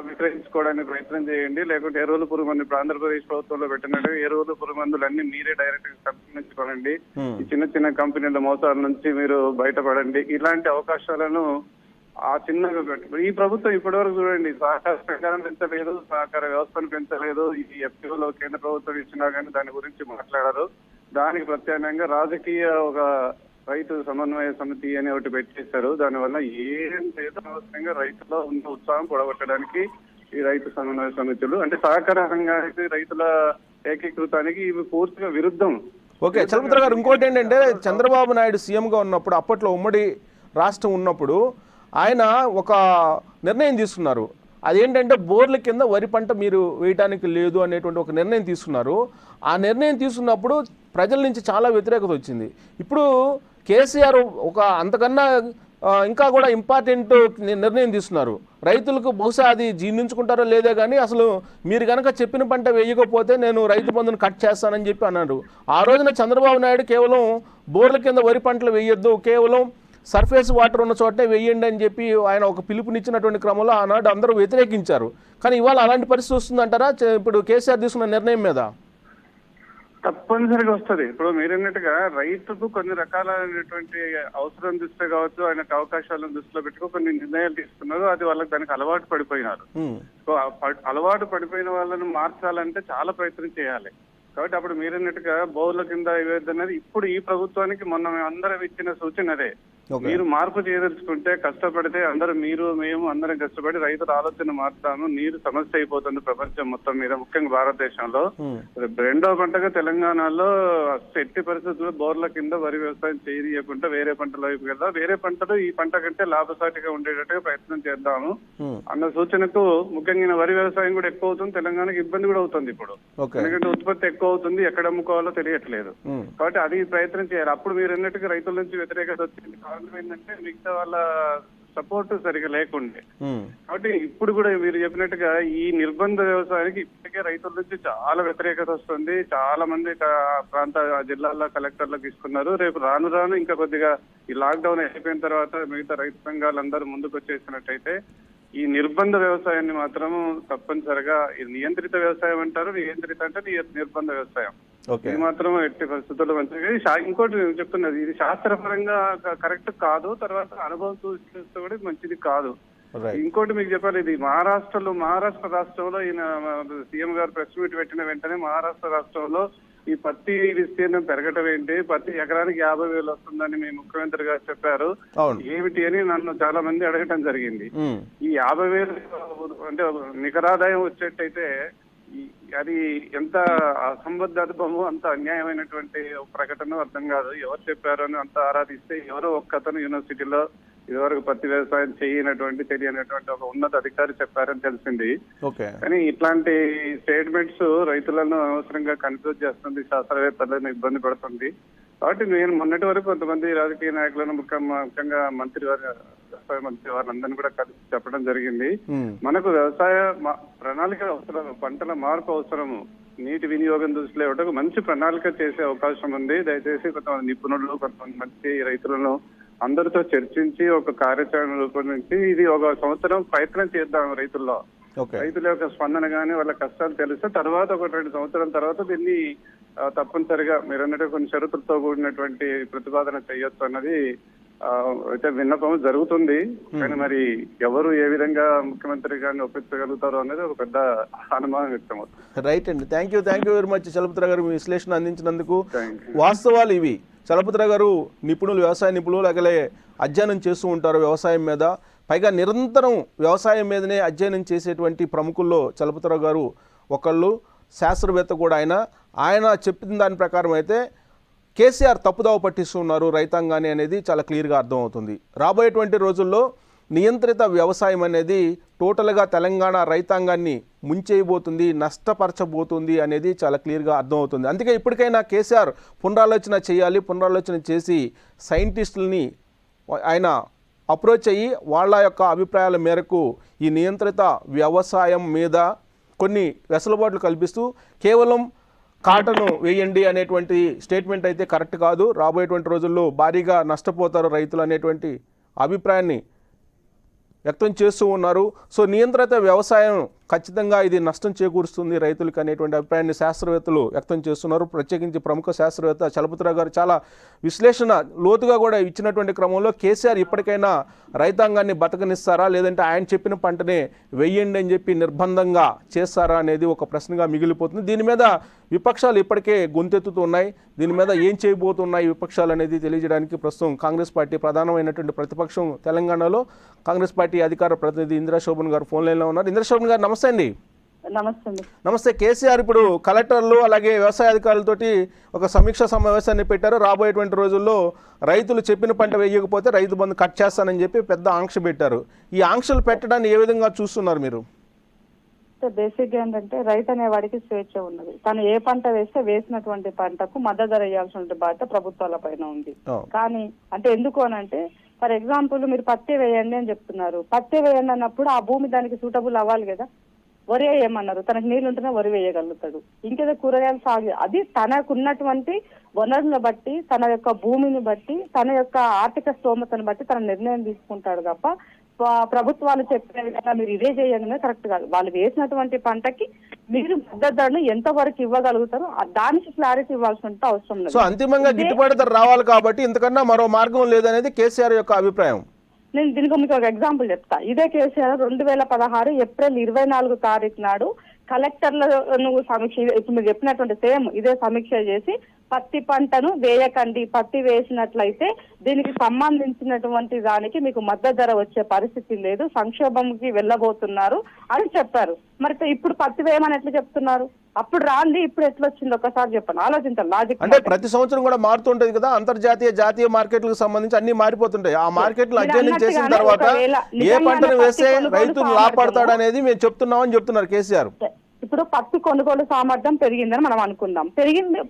విక్రయించుకోవడానికి ప్రయత్నం చేయండి. లేకుంటే ఎరువులు పురుగు మందు ఇప్పుడు ఆంధ్రప్రదేశ్ ప్రభుత్వంలో పెట్టినట్టు ఎరువులు పురుగు మందులు అన్ని మీరే డైరెక్ట్ గా సంపాదించుకోనండి. ఈ చిన్న చిన్న కంపెనీల మోసాల నుంచి మీరు బయటపడండి. ఇలాంటి అవకాశాలను ఆ చిన్నగా ఈ ప్రభుత్వం ఇప్పటివరకు చూడండి సహకార సంఘాలను పెంచలేదు, సహకార వ్యవస్థను పెంచలేదు. ఈ ఎఫ్పిఓలో కేంద్ర ప్రభుత్వం ఇచ్చినా కానీ దాని గురించి మాట్లాడారు. దానికి ప్రత్యామ్నాయంగా రాజకీయ ఒక రైతు సమన్వయ సమితి అని ఒకటి పెట్టేశారు. దానివల్ల ఏం లేదు, అనవసరంగా రైతుల్లో ఉన్న ఉత్సాహం పొడగొట్టడానికి ఈ రైతు సమన్వయ సమితులు అంటే సహకార రంగానికి రైతుల ఏకీకృతానికి ఇవి పూర్తిగా విరుద్ధం. ఓకే చలపతి గారు, ఇంకోటి ఏంటంటే చంద్రబాబు నాయుడు సీఎంగా ఉన్నప్పుడు అప్పట్లో ఉమ్మడి రాష్ట్రం ఉన్నప్పుడు ఆయన ఒక నిర్ణయం తీసుకున్నారు. అదేంటంటే బోర్ల కింద వరి పంట మీరు వేయటానికి లేదు అనేటువంటి ఒక నిర్ణయం తీసుకున్నారు. ఆ నిర్ణయం తీసుకున్నప్పుడు ప్రజల నుంచి చాలా వ్యతిరేకత వచ్చింది. ఇప్పుడు కేసీఆర్ ఒక అంతకన్నా ఇంకా కూడా ఇంపార్టెంట్ నిర్ణయం తీసుకున్నారు. రైతులకు బహుశా అది జీర్ణించుకుంటారో లేదో కానీ అసలు మీరు కనుక చెప్పిన పంట వేయకపోతే నేను రైతు బంధును కట్ చేస్తానని చెప్పి అన్నారు. ఆ రోజున చంద్రబాబు నాయుడు కేవలం బోర్ల కింద వరి పంటలు వేయొద్దు, కేవలం సర్ఫేస్ వాటర్ ఉన్న చోటే వేయండి అని చెప్పి ఆయన ఒక పిలుపునిచ్చినటువంటి క్రమంలో ఆనాడు అందరూ వ్యతిరేకించారు. కానీ ఇవాళ అలాంటి పరిస్థితి వస్తుందంటారా ఇప్పుడు కేసీఆర్ తీసుకున్న నిర్ణయం మీద? తప్పనిసరిగా వస్తుంది. ఇప్పుడు మీరన్నట్టుగా రైతుకు కొన్ని రకాలైనటువంటి అవసరం దృష్టిలో కావచ్చు, ఆయనకు అవకాశాలను దృష్టిలో పెట్టుకో కొన్ని నిర్ణయాలు తీసుకున్నారు. అది వాళ్ళకి దానికి అలవాటు పడిపోయినారు. సో అలవాటు పడిపోయిన వాళ్ళను మార్చాలంటే చాలా ప్రయత్నం చేయాలి. కాబట్టి అప్పుడు మీరన్నట్టుగా బౌర్ల కింద ఇవేదన్నది ఇప్పుడు ఈ ప్రభుత్వానికి మొన్న మేము అందరం ఇచ్చిన సూచన అదే. మీరు మార్పు చేయదలుచుకుంటే కష్టపడితే అందరూ మీరు మేము అందరం కష్టపడి రైతుల ఆలోచన మారుతాము. నీరు సమస్య అయిపోతుంది ప్రపంచం మొత్తం మీద, ముఖ్యంగా భారతదేశంలో. రెండో పంటగా తెలంగాణలో ఎట్టి పరిస్థితుల్లో బోర్ల కింద వరి వ్యవసాయం చేయకుండా వేరే పంటల వైపు వెళ్దాం, వేరే పంటలు ఈ పంట కంటే లాభసాటిగా ఉండేటట్టుగా ప్రయత్నం చేద్దాము అన్న సూచనకు ముఖ్యంగా వరి వ్యవసాయం కూడా ఎక్కువ అవుతుంది. తెలంగాణకి ఇబ్బంది కూడా అవుతుంది ఇప్పుడు, ఎందుకంటే ఉత్పత్తి ఎక్కువ అవుతుంది, ఎక్కడ అమ్ముకోవాలో తెలియట్లేదు. కాబట్టి అది ప్రయత్నం చేయాలి. అప్పుడు మీరు అన్నట్టుగా రైతుల నుంచి వ్యతిరేకత వచ్చింది. ఏంటంటే మిగతా వాళ్ళ సపోర్ట్ సరిగా లేకుండే. కాబట్టి ఇప్పుడు కూడా మీరు చెప్పినట్టుగా ఈ నిర్బంధ వ్యవసాయానికి ఇప్పటికే రైతుల నుంచి చాలా వ్యతిరేకత వస్తుంది. చాలా మంది ప్రాంత జిల్లాల్లో కలెక్టర్లకు ఇస్తున్నారు. రేపు రాను రాను ఇంకా కొద్దిగా ఈ లాక్డౌన్ అయిపోయిన తర్వాత మిగతా రైతు సంఘాలందరూ ముందుకు వచ్చేసినట్టయితే ఈ నిర్బంధ వ్యవసాయాన్ని మాత్రం తప్పనిసరిగా నియంత్రిత వ్యవసాయం అంటారు. నియంత్రిత అంటే నిర్బంధ వ్యవసాయం. ఇది మాత్రం ఎట్టి పరిస్థితుల్లో మంచిగా. ఇంకోటి నేను చెప్తున్నది, ఇది శాస్త్రపరంగా కరెక్ట్ కాదు, తర్వాత అనుభవం చూస్తే కూడా మంచిది కాదు. ఇంకోటి మీకు చెప్పాలి, ఇది మహారాష్ట్ర రాష్ట్రంలో ఈయన సీఎం గారు ప్రెస్ మీట్ పెట్టిన వెంటనే మహారాష్ట్ర రాష్ట్రంలో ఈ పత్తి విస్తీర్ణం పెరగటం ఏంటి, పత్తి ఎకరానికి 50,000 వస్తుందని మీ ముఖ్యమంత్రి గారు చెప్పారు, ఏమిటి అని నన్ను చాలా మంది అడగటం జరిగింది. ఈ 50,000 అంటే నికరాదాయం వచ్చేట్టయితే అది ఎంత అసంబద్ధమో అంత అన్యాయమైనటువంటి ప్రకటన అర్థం కాదు. ఎవరు చెప్పారు అని అంత ఆరాధిస్తే ఎవరో ఒక్కతను యూనివర్సిటీలో ఇదివరకు పత్తి వ్యవసాయం తెలియనటువంటి ఒక ఉన్నత అధికారి చెప్పారని తెలిసింది. కానీ ఇట్లాంటి స్టేట్మెంట్స్ రైతులను అనవసరంగా కన్ఫ్యూజ్ చేస్తుంది, శాస్త్రవేత్తలను ఇబ్బంది పడుతుంది. కాబట్టి నేను మొన్నటి వరకు కొంతమంది రాజకీయ నాయకులను ముఖ్యంగా వ్యవసాయ మంత్రి వారందరినీ కూడా కలిసి చెప్పడం జరిగింది. మనకు వ్యవసాయ ప్రణాళిక అవసరం, పంటల మార్పు అవసరము, నీటి వినియోగం దృష్టిలో ఇవ్వడానికి మంచి ప్రణాళిక చేసే అవకాశం ఉంది. దయచేసి కొంతమంది నిపుణులు, కొంతమంది మంచి రైతులను అందరితో చర్చించి ఒక కార్యాచరణ రూపొందించి ఇది ఒక సంవత్సరం ప్రయత్నం చేద్దాం. రైతుల యొక్క స్పందన గానీ వాళ్ళ కష్టాలు తెలిస్తే తర్వాత ఒక 2 సంవత్సరాల తర్వాత దీన్ని తప్పనిసరిగా మీరు అన్నట్టు కొన్ని షరతులతో కూడినటువంటి ప్రతిపాదన చేయొచ్చు అన్నది అయితే విన్నపం జరుగుతుంది. కానీ మరి ఎవరు ఏ విధంగా ముఖ్యమంత్రి గారిని ఒప్పించగలుగుతారో అనేది ఒక పెద్ద అనుమానం వ్యక్తం అవుతుంది. రైట్ అండి, thank you very much Chalapathirao garu, మీ విశ్లేషణ అందించినందుకు. వాస్తవాలు ఇవి. చలపతిరావు గారు నిపుణులు, వ్యవసాయ నిపుణులు, అలాగే అధ్యయనం చేస్తూ ఉంటారు వ్యవసాయం మీద. పైగా నిరంతరం వ్యవసాయం మీదనే అధ్యయనం చేసేటువంటి ప్రముఖుల్లో చలపతిరావు గారు ఒకళ్ళు, శాస్త్రవేత్త కూడా ఆయన చెప్పిన దాని ప్రకారం అయితే కేసీఆర్ తప్పుదావ పట్టిస్తున్నారు రైతాంగాన్ని అనేది చాలా క్లియర్గా అర్థమవుతుంది. రాబోయేటువంటి రోజుల్లో నియంత్రిత వ్యవసాయం అనేది టోటల్గా తెలంగాణ రైతాంగాన్ని ముంచేయబోతుంది, నష్టపరచబోతుంది అనేది చాలా క్లియర్గా అర్థమవుతుంది. అందుకే ఇప్పటికైనా కేసీఆర్ పునరాలోచన చేయాలి. పునరాలోచన చేసి సైంటిస్టులని ఆయన అప్రోచ్ అయ్యి వాళ్ళ యొక్క అభిప్రాయాల మేరకు ఈ నియంత్రిత వ్యవసాయం మీద కొన్ని వెసులుబాట్లు కల్పిస్తూ కేవలం కాటను వేయండి అనేటువంటి స్టేట్మెంట్ అయితే కరెక్ట్ కాదు. రాబోయేటువంటి రోజుల్లో భారీగా నష్టపోతారు రైతులు అనేటువంటి అభిప్రాయాన్ని వ్యక్తం చేస్తూ ఉన్నారు. సో నియంత్రిత వ్యవసాయం ఖచ్చితంగా ఇది నష్టం చేకూరుస్తుంది రైతులకు అనేటువంటి అభిప్రాయాన్ని శాస్త్రవేత్తలు వ్యక్తం చేస్తున్నారు. ప్రత్యేకించి ప్రముఖ శాస్త్రవేత్త చలపతిరావు గారు చాలా విశ్లేషణ లోతుగా కూడా ఇచ్చినటువంటి క్రమంలో కేసీఆర్ ఇప్పటికైనా రైతాంగాన్ని బతకనిస్తారా, లేదంటే ఆయన చెప్పిన పంటనే వెయ్యండి అని చెప్పి నిర్బంధంగా చేస్తారా అనేది ఒక ప్రశ్నగా మిగిలిపోతుంది. దీని మీద విపక్షాలు ఇప్పటికే గొంతెత్తుతూ ఉన్నాయి. దీని మీద ఏం చేయబోతున్నాయి విపక్షాలు అనేది తెలియజేయడానికి ప్రస్తుతం కాంగ్రెస్ పార్టీ ప్రధానమైనటువంటి ప్రతిపక్షం తెలంగాణలో కాంగ్రెస్ పార్టీ అధికార ప్రతినిధి ఇందిరా శోభన్ గారు ఫోన్ లైన్లో ఉన్నారు. ఇందిరా శోభన్ గారు నమస్తే అండి. నమస్తే అండి. నమస్తే. కేసీఆర్ ఇప్పుడు కలెక్టర్లు అలాగే వ్యవసాయ అధికారులతోటి ఒక సమీక్ష సమావేశాన్ని పెట్టారు. రాబోయేటువంటి రోజుల్లో రైతులు చెప్పిన పంట వేయకపోతే రైతు బంధు కట్ చేస్తానని చెప్పి పెద్ద ఆంక్ష పెట్టారు. ఈ ఆంక్షలు పెట్టడాన్ని ఏ విధంగా చూస్తున్నారు మీరు? బేసిక్ గా ఏంటంటే రైతు అనే వాడికి స్వేచ్ఛ ఉన్నది. తను ఏ పంట వేస్తే వేసినటువంటి పంటకు మద్దతు ధర ఇవ్వాల్సిన బాధ్యత ప్రభుత్వాల పైన ఉంది. కానీ అంటే ఎందుకు అని అంటే, ఫర్ ఎగ్జాంపుల్ మీరు పత్తి వేయండి అని చెప్తున్నారు. పత్తి వేయండి అన్నప్పుడు ఆ భూమి దానికి సూటబుల్ అవ్వాలి కదా. వరి వేయమన్నారు, తనకు నీళ్ళు ఉంటేనే వరి వేయగలుగుతాడు. ఇంకేదో కూరగాయలు సాగు, అది తనకున్నటువంటి వనరులను బట్టి, తన యొక్క భూమిని బట్టి, తన యొక్క ఆర్థిక స్తోమతను బట్టి తన నిర్ణయం తీసుకుంటాడు తప్ప ప్రభుత్వాలు చెప్పే విధంగా మీరు ఇదే చేయండి కరెక్ట్ కాదు. వాళ్ళు వేసినటువంటి పంటకి మీరు మద్దతు ధరను ఎంత వరకు ఇవ్వగలుగుతారో దానికి క్లారిటీ ఇవ్వాల్సిన అవసరం లేదు. సో అంతిమంగా గిట్టుబాటు ధర రావాలి కాబట్టి ఇంతకన్నా మరో మార్గం లేదనేది కేసీఆర్ యొక్క అభిప్రాయం. నేను దీనికి మీకు ఒక ఎగ్జాంపుల్ చెప్తా. ఇదే కేసీఆర్ 2016 ఏప్రిల్ 24 తారీఖు నాడు కలెక్టర్లను సమీక్ష, ఇప్పుడు మీరు చెప్పినటువంటి సేమ్ ఇదే సమీక్ష చేసి పత్తి పంటను వేయకండి, పత్తి వేసినట్లయితే దీనికి సంబంధించినటువంటి దానికి మీకు మద్దతు ధర వచ్చే పరిస్థితి లేదు, సంక్షోభంకి వెళ్ళబోతున్నారు అని చెప్పారు. మరి ఇప్పుడు పత్తి వేయమని ఎట్లా చెప్తున్నారు? అప్పుడు రాంది ఇప్పుడు ఎట్లా వచ్చింది ఒకసారి చెప్పండి, ఆలోచించాలి. లాజిక్ అంటే ప్రతి సంవత్సరం కూడా మారుతుంటది కదా, అంతర్జాతీయ జాతీయ మార్కెట్లకు సంబంధించి అన్ని మారిపోతుంటాయి. ఆ మార్కెట్లు అధ్యయనం చేసిన తర్వాత ఏ పంటను వేస్తే రైతులు లాభపడతాడు అనేది మేము చెప్తున్నామని చెప్తున్నారు కేసీఆర్. ఇప్పుడు పత్తి కొనుగోలు సామర్థ్యం పెరిగిందని మనం అనుకుందాం.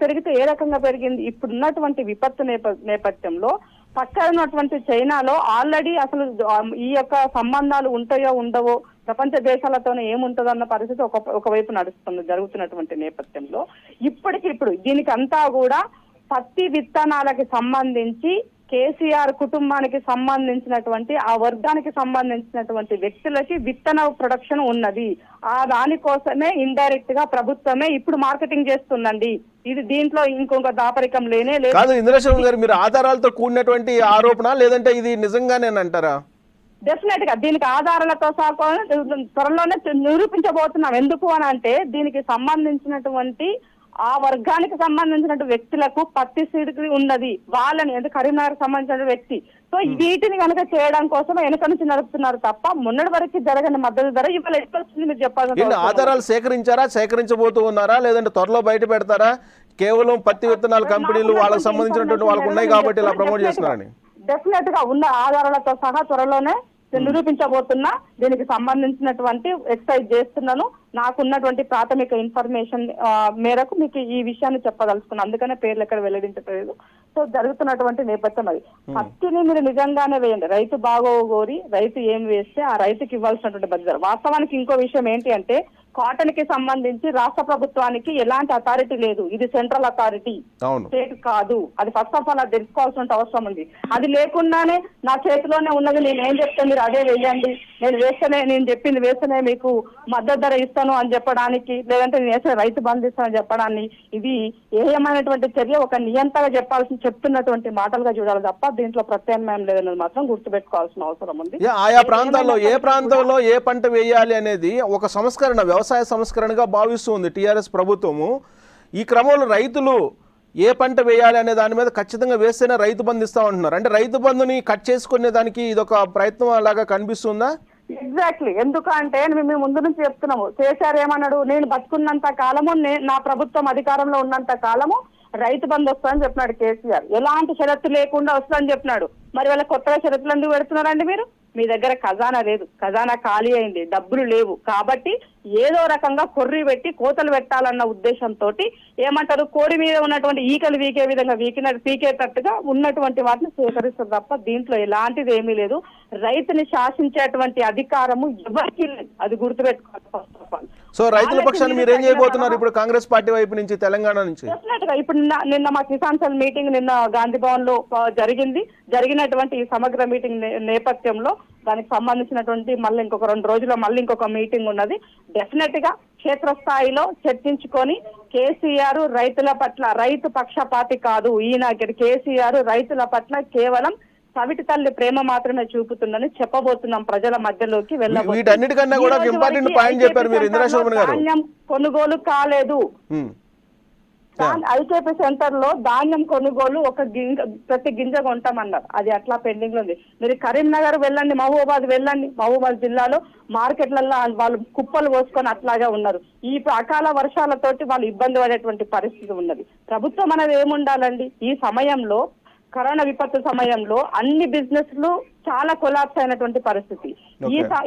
పెరిగితే ఏ రకంగా పెరిగింది? ఇప్పుడు ఉన్నటువంటి విపత్తు నేపథ్యంలో పక్కన ఉన్నటువంటి చైనాలో ఆల్రెడీ అసలు ఈ యొక్క సంబంధాలు ఉంటాయో ఉండవో, ప్రపంచ దేశాలతోనే ఏముంటుందో అన్న పరిస్థితి ఒకవైపు జరుగుతున్నటువంటి నేపథ్యంలో ఇప్పుడు దీనికి అంతా కూడా పత్తి విత్తనాలకి సంబంధించి కేసీఆర్ కుటుంబానికి సంబంధించినటువంటి ఆ వర్గానికి సంబంధించినటువంటి వ్యక్తులకి విత్తన ప్రొడక్షన్ ఉన్నది. ఆ దానికోసమే ఇండైరెక్ట్ గా ప్రభుత్వమే ఇప్పుడు మార్కెటింగ్ చేస్తుందండి. ఇది దీంట్లో ఇంకొక దాపరికం లేనే లేదు. కాదు ఇంద్రశర్మ గారు, మీరు ఆధారాలతో కూడినటువంటి ఆరోపణ లేదంటే ఇది నిజంగానేనంటారా? డెఫినెట్ గా దీనికి ఆధారాలతో సహా త్వరలోనే నిరూపించబోతున్నాం. ఎందుకు అని అంటే దీనికి సంబంధించినటువంటి ఆ వర్గానికి సంబంధించిన వ్యక్తులకు పత్తి సీడ్ ఉన్నది. వాళ్ళని ఎందుకు కరీంనగర్ సంబంధించిన వ్యక్తి. సో వీటిని కనుక చేయడం కోసం వెనక నుంచి నడుపుతున్నారు తప్ప మొన్నటి వరకు జరగని మద్దతు ధర ఇవాళ ఎట్లా వచ్చింది మీరు చెప్పాలి. ఆధారాలు సేకరించారా, సేకరించబోతూ ఉన్నారా, లేదంటే త్వరలో బయట పెడతారా? కేవలం పత్తి విత్తనాల కంపెనీలు వాళ్ళకి సంబంధించినటువంటి వాళ్ళకు ఉన్నాయి కాబట్టి ఇలా ప్రమోట్ చేస్తున్నారని డెఫినెట్ గా ఉన్న ఆధారాలతో సహా త్వరలోనే నిరూపించబోతున్నా. దీనికి సంబంధించినటువంటి ఎక్సైజ్ చేస్తున్నాను. నాకున్నటువంటి ప్రాథమిక ఇన్ఫర్మేషన్ మేరకు మీకు ఈ విషయాన్ని చెప్పదలుచుకున్నాను. అందుకనే పేర్లు ఎక్కడ వెల్లడించలేదు. సో జరుగుతున్నటువంటి నేపథ్యం అది. పత్తిని మీరు నిజంగానే వేయండి, రైతు బాగోగోరి రైతు ఏం వేస్తే ఆ రైతుకి ఇవ్వాల్సినటువంటి బడ్జెట్. వాస్తవానికి ఇంకో విషయం ఏంటి అంటే, కాటన్ కి సంబంధించి రాష్ట్ర ప్రభుత్వానికి ఎలాంటి అథారిటీ లేదు. ఇది సెంట్రల్ అథారిటీ, స్టేట్ కాదు. అది ఫస్ట్ ఆఫ్ ఆల్ అది తెలుసుకోవాల్సిన అవసరం ఉంది. అది లేకుండానే నా చేతిలోనే ఉన్నది, నేను ఏం చెప్తే మీరు అదే వేయండి, నేను చెప్పింది వేస్తేనే మీకు మద్దతు ధర ఇస్తాను అని చెప్పడానికి, లేదంటే నేను వేస్తే రైతు బంధు ఇస్తానని చెప్పడానికి, ఇది ఏమైనటువంటి చర్య ఒక నియంతగా చెప్తున్నటువంటి మాటలుగా చూడాలి తప్ప దీంట్లో ప్రత్యామ్నాయం లేదన్నది మాత్రం గుర్తుపెట్టుకోవాల్సిన అవసరం ఉంది. ఆయా ప్రాంతాల్లో ఏ ప్రాంతంలో ఏ పంట వేయాలి అనేది ఒక సంస్కరణ, వ్యవసాయ సంస్కరణగా భావిస్తుంది టీఆర్ఎస్ ప్రభుత్వము. ఈ క్రమంలో రైతులు ఏ పంట వేయాలి అనే దాని మీద ఖచ్చితంగా వేస్తేనే రైతు బంధు ఇస్తామంటున్నారు. అంటే రైతు బంధుని కట్ చేసుకునే దానికి ఇదొక ప్రయత్నం లాగా కనిపిస్తుందా? ఎగ్జాక్ట్లీ. ఎందుకంటే మేము ముందు నుంచి చెప్తున్నాము, కేసీఆర్ ఏమన్నాడు, నేను బతుకున్నంత కాలము, నా ప్రభుత్వం అధికారంలో ఉన్నంత కాలము రైతు బంధు వస్తుందని చెప్పినాడు కేసీఆర్. ఎలాంటి షరతు లేకుండా వస్తుందని చెప్పినాడు. మరి వాళ్ళ కొత్తగా షరతులు ఎందుకు పెడుతున్నారండి మీరు? మీ దగ్గర ఖజానా లేదు, ఖజానా ఖాళీ అయింది, డబ్బులు లేవు. కాబట్టి ఏదో రకంగా కొర్రి పెట్టి కోతలు పెట్టాలన్న ఉద్దేశంతో ఏమంటారు, కోడి మీద ఉన్నటువంటి ఈకలు వీకే విధంగా పీకేటట్టుగా ఉన్నటువంటి వాటిని సేకరిస్తారు తప్ప దీంట్లో ఎలాంటిది ఏమీ లేదు. రైతుని శాసించేటువంటి అధికారము ఎవరికి లేదు, అది గుర్తుపెట్టుకోవాలి ఫస్ట్ ఆఫ్ ఆల్. సో రైతుల పక్షాన్ని మీరు ఏం చేయబోతున్నారు ఇప్పుడు కాంగ్రెస్ పార్టీ వైపు నుంచి, తెలంగాణ నుంచి? ఇప్పుడు నిన్న మా కిసాన్ సెల్ మీటింగ్ నిన్న గాంధీ భవన్ లో జరిగినటువంటి ఈ సమగ్ర మీటింగ్ నేపథ్యంలో దానికి సంబంధించినటువంటి మళ్ళీ ఇంకొక 2 రోజుల్లో మళ్ళీ ఇంకొక మీటింగ్ ఉన్నది. డెఫినెట్ గా క్షేత్రస్థాయిలో చర్చించుకొని కేసీఆర్ రైతుల పట్ల రైతు పక్షపాతి కాదు. ఈయన కేసీఆర్ రైతుల పట్ల కేవలం సవిటి తల్లి ప్రేమ మాత్రమే చూపుతుందని చెప్పబోతున్నాం ప్రజల మధ్యలోకి. వీటన్నిటికన్నా కూడా ఇంపార్టెంట్ పాయింట్ చెప్పారు మీరు ఇంద్రశోభన్ గారు. కొనుగోలు కాలేదు, ఐకేపీ సెంటర్ లో ధాన్యం కొనుగోలు ఒక ప్రతి గింజ కొంటామన్నారు. అది అట్లా పెండింగ్ లో ఉంది. మీరు కరీంనగర్ వెళ్ళండి, మహబూబాబాద్ వెళ్ళండి, మహబూబాబాద్ జిల్లాలో మార్కెట్లలో వాళ్ళు కుప్పలు పోసుకొని అట్లాగే ఉన్నారు. ఈ అకాల వర్షాలతోటి వాళ్ళు ఇబ్బంది పడేటువంటి పరిస్థితి ఉన్నది. ప్రభుత్వం అనేది ఏముండాలండి? ఈ సమయంలో కరోనా విపత్తు సమయంలో అన్ని బిజినెస్లు చాలా కొలాప్స్ అయినటువంటి పరిస్థితి.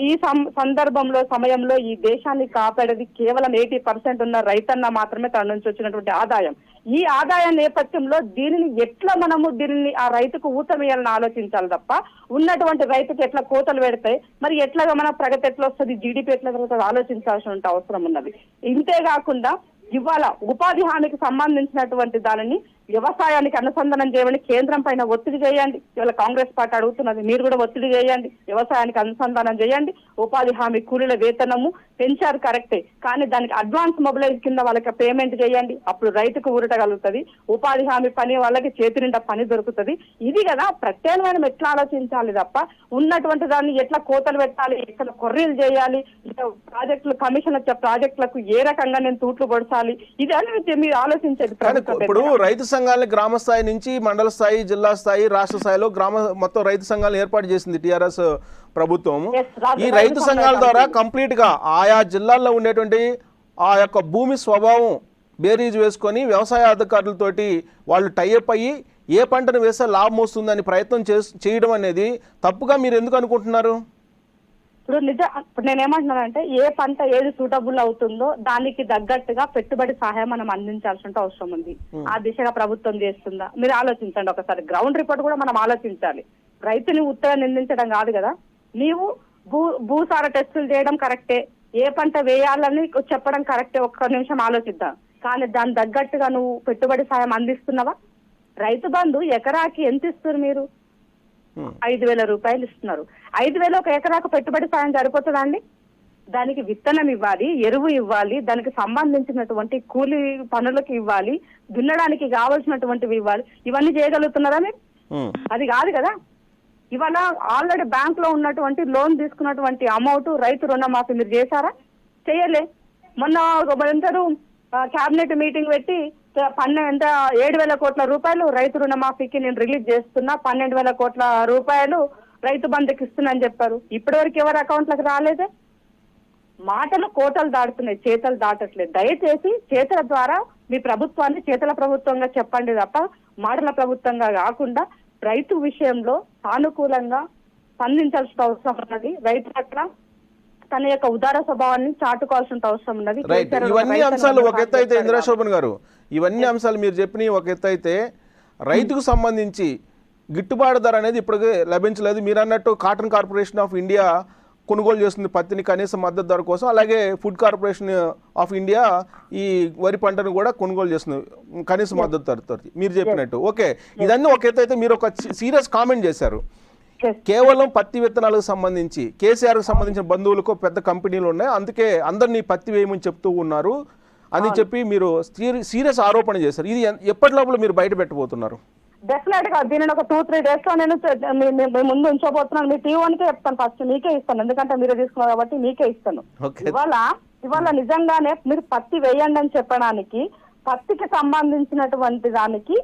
ఈ సందర్భంలో సమయంలో ఈ దేశాన్ని కాపాడేది కేవలం 80% ఉన్న రైతన్న మాత్రమే తన నుంచి వచ్చినటువంటి ఆదాయం. ఈ ఆదాయ నేపథ్యంలో దీనిని ఎట్లా దీనిని ఆ రైతుకు ఊతమేయాలని ఆలోచించాలి తప్ప ఉన్నటువంటి రైతుకి ఎట్లా కోతలు పెడతాయి, మరి ఎట్లాగా మన ప్రగతి ఎట్లా వస్తుంది, జీడిపి ఎట్లా పెరుగుతుంది ఆలోచించాల్సిన అవసరం ఉన్నది. ఇంతేకాకుండా ఇవాళ ఉపాధి హామీకి సంబంధించినటువంటి దానిని వ్యవసాయానికి అనుసంధానం చేయమని కేంద్రం పైన ఒత్తిడి చేయండి. ఇవాళ కాంగ్రెస్ పార్టీ అడుగుతున్నది, మీరు కూడా ఒత్తిడి చేయండి, వ్యవసాయానికి అనుసంధానం చేయండి. ఉపాధి హామీ కూలీల వేతనము పెంచారు కరెక్టే, కానీ దానికి అడ్వాన్స్ మొబిలైజ్ కింద వాళ్ళకి పేమెంట్ చేయండి. అప్పుడు రైతుకు ఊరటగలుగుతుంది, ఉపాధి హామీ పని వాళ్ళకి చేతి నిండా పని దొరుకుతుంది. ఇది కదా ప్రత్యామ్నాయం ఎట్లా ఆలోచించాలి తప్ప ఉన్నటువంటి దాన్ని ఎట్లా కోతలు పెట్టాలి, ఎట్లా కొర్రీలు చేయాలి, ప్రాజెక్టులు కమిషన్ వచ్చే ప్రాజెక్టులకు ఏ రకంగా నేను తూట్లు పొడచాలి, ఇది అని మీరు ఆలోచించేది. ఇప్పుడు రైతు సంఘాలని గ్రామ స్థాయి నుంచి మండల స్థాయి, జిల్లా స్థాయి, రాష్ట్ర స్థాయిలో మొత్తం రైతు సంఘాలను ఏర్పాటు చేసింది టిఆర్ఎస్ ప్రభుత్వం. ఈ రైతు సంఘాల ద్వారా కంప్లీట్ గా ఆయా జిల్లాల్లో ఉండేటువంటి ఆ యొక్క భూమి స్వభావం బేరీజ్ వేసుకొని వ్యవసాయ అధికారులతోటి వాళ్ళు టైఅప్ అయ్యి ఏ పంటను వేస్తే లాభం వస్తుందని ప్రయత్నం చేయడం అనేది తప్పుగా మీరు ఎందుకు అనుకుంటున్నారు? ఇప్పుడు నేనేమంటున్నానంటే ఏ పంట ఏది సూటబుల్ అవుతుందో దానికి తగ్గట్టుగా పెట్టుబడి సహాయం మనం అందించాల్సిన అవసరం ఉంది. ఆ దిశగా ప్రభుత్వం చేస్తుందా మీరు ఆలోచించండి ఒకసారి. గ్రౌండ్ రిపోర్ట్ కూడా మనం ఆలోచించాలి. రైతుని ఉత్తగా నిందించడం కాదు కదా. నీవు భూసార టెస్టులు చేయడం కరెక్టే, ఏ పంట వేయాలని చెప్పడం కరెక్టే, ఒక్క నిమిషం ఆలోచిద్దాం. కానీ దాని తగ్గట్టుగా నువ్వు పెట్టుబడి సాయం అందిస్తున్నావా? రైతు బంధు ఎకరాకి ఎంత ఇస్తారు మీరు? 5,000 రూపాయలు ఇస్తున్నారు. 5,000 ఒక ఎకరాకు పెట్టుబడి సాయం సరిపోతుందా అండి? దానికి విత్తనం ఇవ్వాలి, ఎరువు ఇవ్వాలి, దానికి సంబంధించినటువంటి కూలీ పనులకు ఇవ్వాలి, దున్నడానికి కావాల్సినటువంటివి ఇవ్వాలి. ఇవన్నీ చేయగలుగుతున్నారా మీరు? అది కాదు కదా. ఇవాళ ఆల్రెడీ బ్యాంక్ లో ఉన్నటువంటి లోన్ తీసుకున్నటువంటి అమౌంట్ రైతు రుణమాఫీ మీరు చేశారా? చేయలే. మొన్న క్యాబినెట్ మీటింగ్ పెట్టి 7,000 కోట్ల రూపాయలు రైతు రుణమాఫీకి నేను రిలీజ్ చేస్తున్నా, 12,000 కోట్ల రూపాయలు రైతు బంధుకి ఇస్తున్నా అని చెప్పారు. ఇప్పటివరకు ఎవరి అకౌంట్లకు రాలేదే. మాటలు కోటలు దాటుతున్నాయి, చేతలు దాటట్లేదు. దయచేసి చేతల ద్వారా మీ ప్రభుత్వాన్ని చేతల ప్రభుత్వంగా చెప్పండి తప్ప మాటల ప్రభుత్వంగా కాకుండా రైతు విషయంలో సానుకూలంగా స్పందించాల్సిన అవసరం ఉన్నది. రైతు పట్ల తన యొక్క ఉదార స్వభావాన్ని చాటుకోవాల్సిన అవసరం ఉన్నది. ఇవన్నీ అంశాలు ఒక ఎత్తు అయితే ఇంద్రశోభన్ గారు, ఇవన్నీ అంశాలు మీరు చెప్పిన ఒక ఎత్తు అయితే రైతుకు సంబంధించి గిట్టుబాటు ధర అనేది ఇప్పటికే లభించలేదు. మీరు అన్నట్టు కాటన్ కార్పొరేషన్ ఆఫ్ ఇండియా కొనుగోలు చేస్తుంది పత్తిని కనీస మద్దతు ధర కోసం, అలాగే ఫుడ్ కార్పొరేషన్ ఆఫ్ ఇండియా ఈ వరి పంటను కూడా కొనుగోలు చేస్తుంది కనీస మద్దతు ధరతో మీరు చెప్పినట్టు. ఓకే, ఇదన్నీ ఒక ఎత్తు అయితే మీరు ఒక సీరియస్ కామెంట్ చేశారు. కేవలం పత్తి విత్తనాలకు సంబంధించి కేసీఆర్కి సంబంధించిన బంధువులకు పెద్ద కంపెనీలు ఉన్నాయి, అందుకే అందరినీ పత్తి వేయమని చెప్తూ ఉన్నారు అని చెప్పి మీరు సీరియస్ ఆరోపణ చేశారు. ఇది ఎప్పటి లోపల మీరు బయట పెట్టబోతున్నారు? డెఫినెట్ గా దీనిని ఒక 2-3 days లో నేను ముందు ఉంచబోతున్నాను. మీ T1కే చెప్తాను, ఫస్ట్ మీకే ఇస్తాను, ఎందుకంటే మీరు తీసుకున్నారు కాబట్టి మీకే ఇస్తాను. ఇవాళ నిజంగానే మీరు పత్తి వేయండి అని చెప్పడానికి పత్తికి సంబంధించినటువంటి దానికి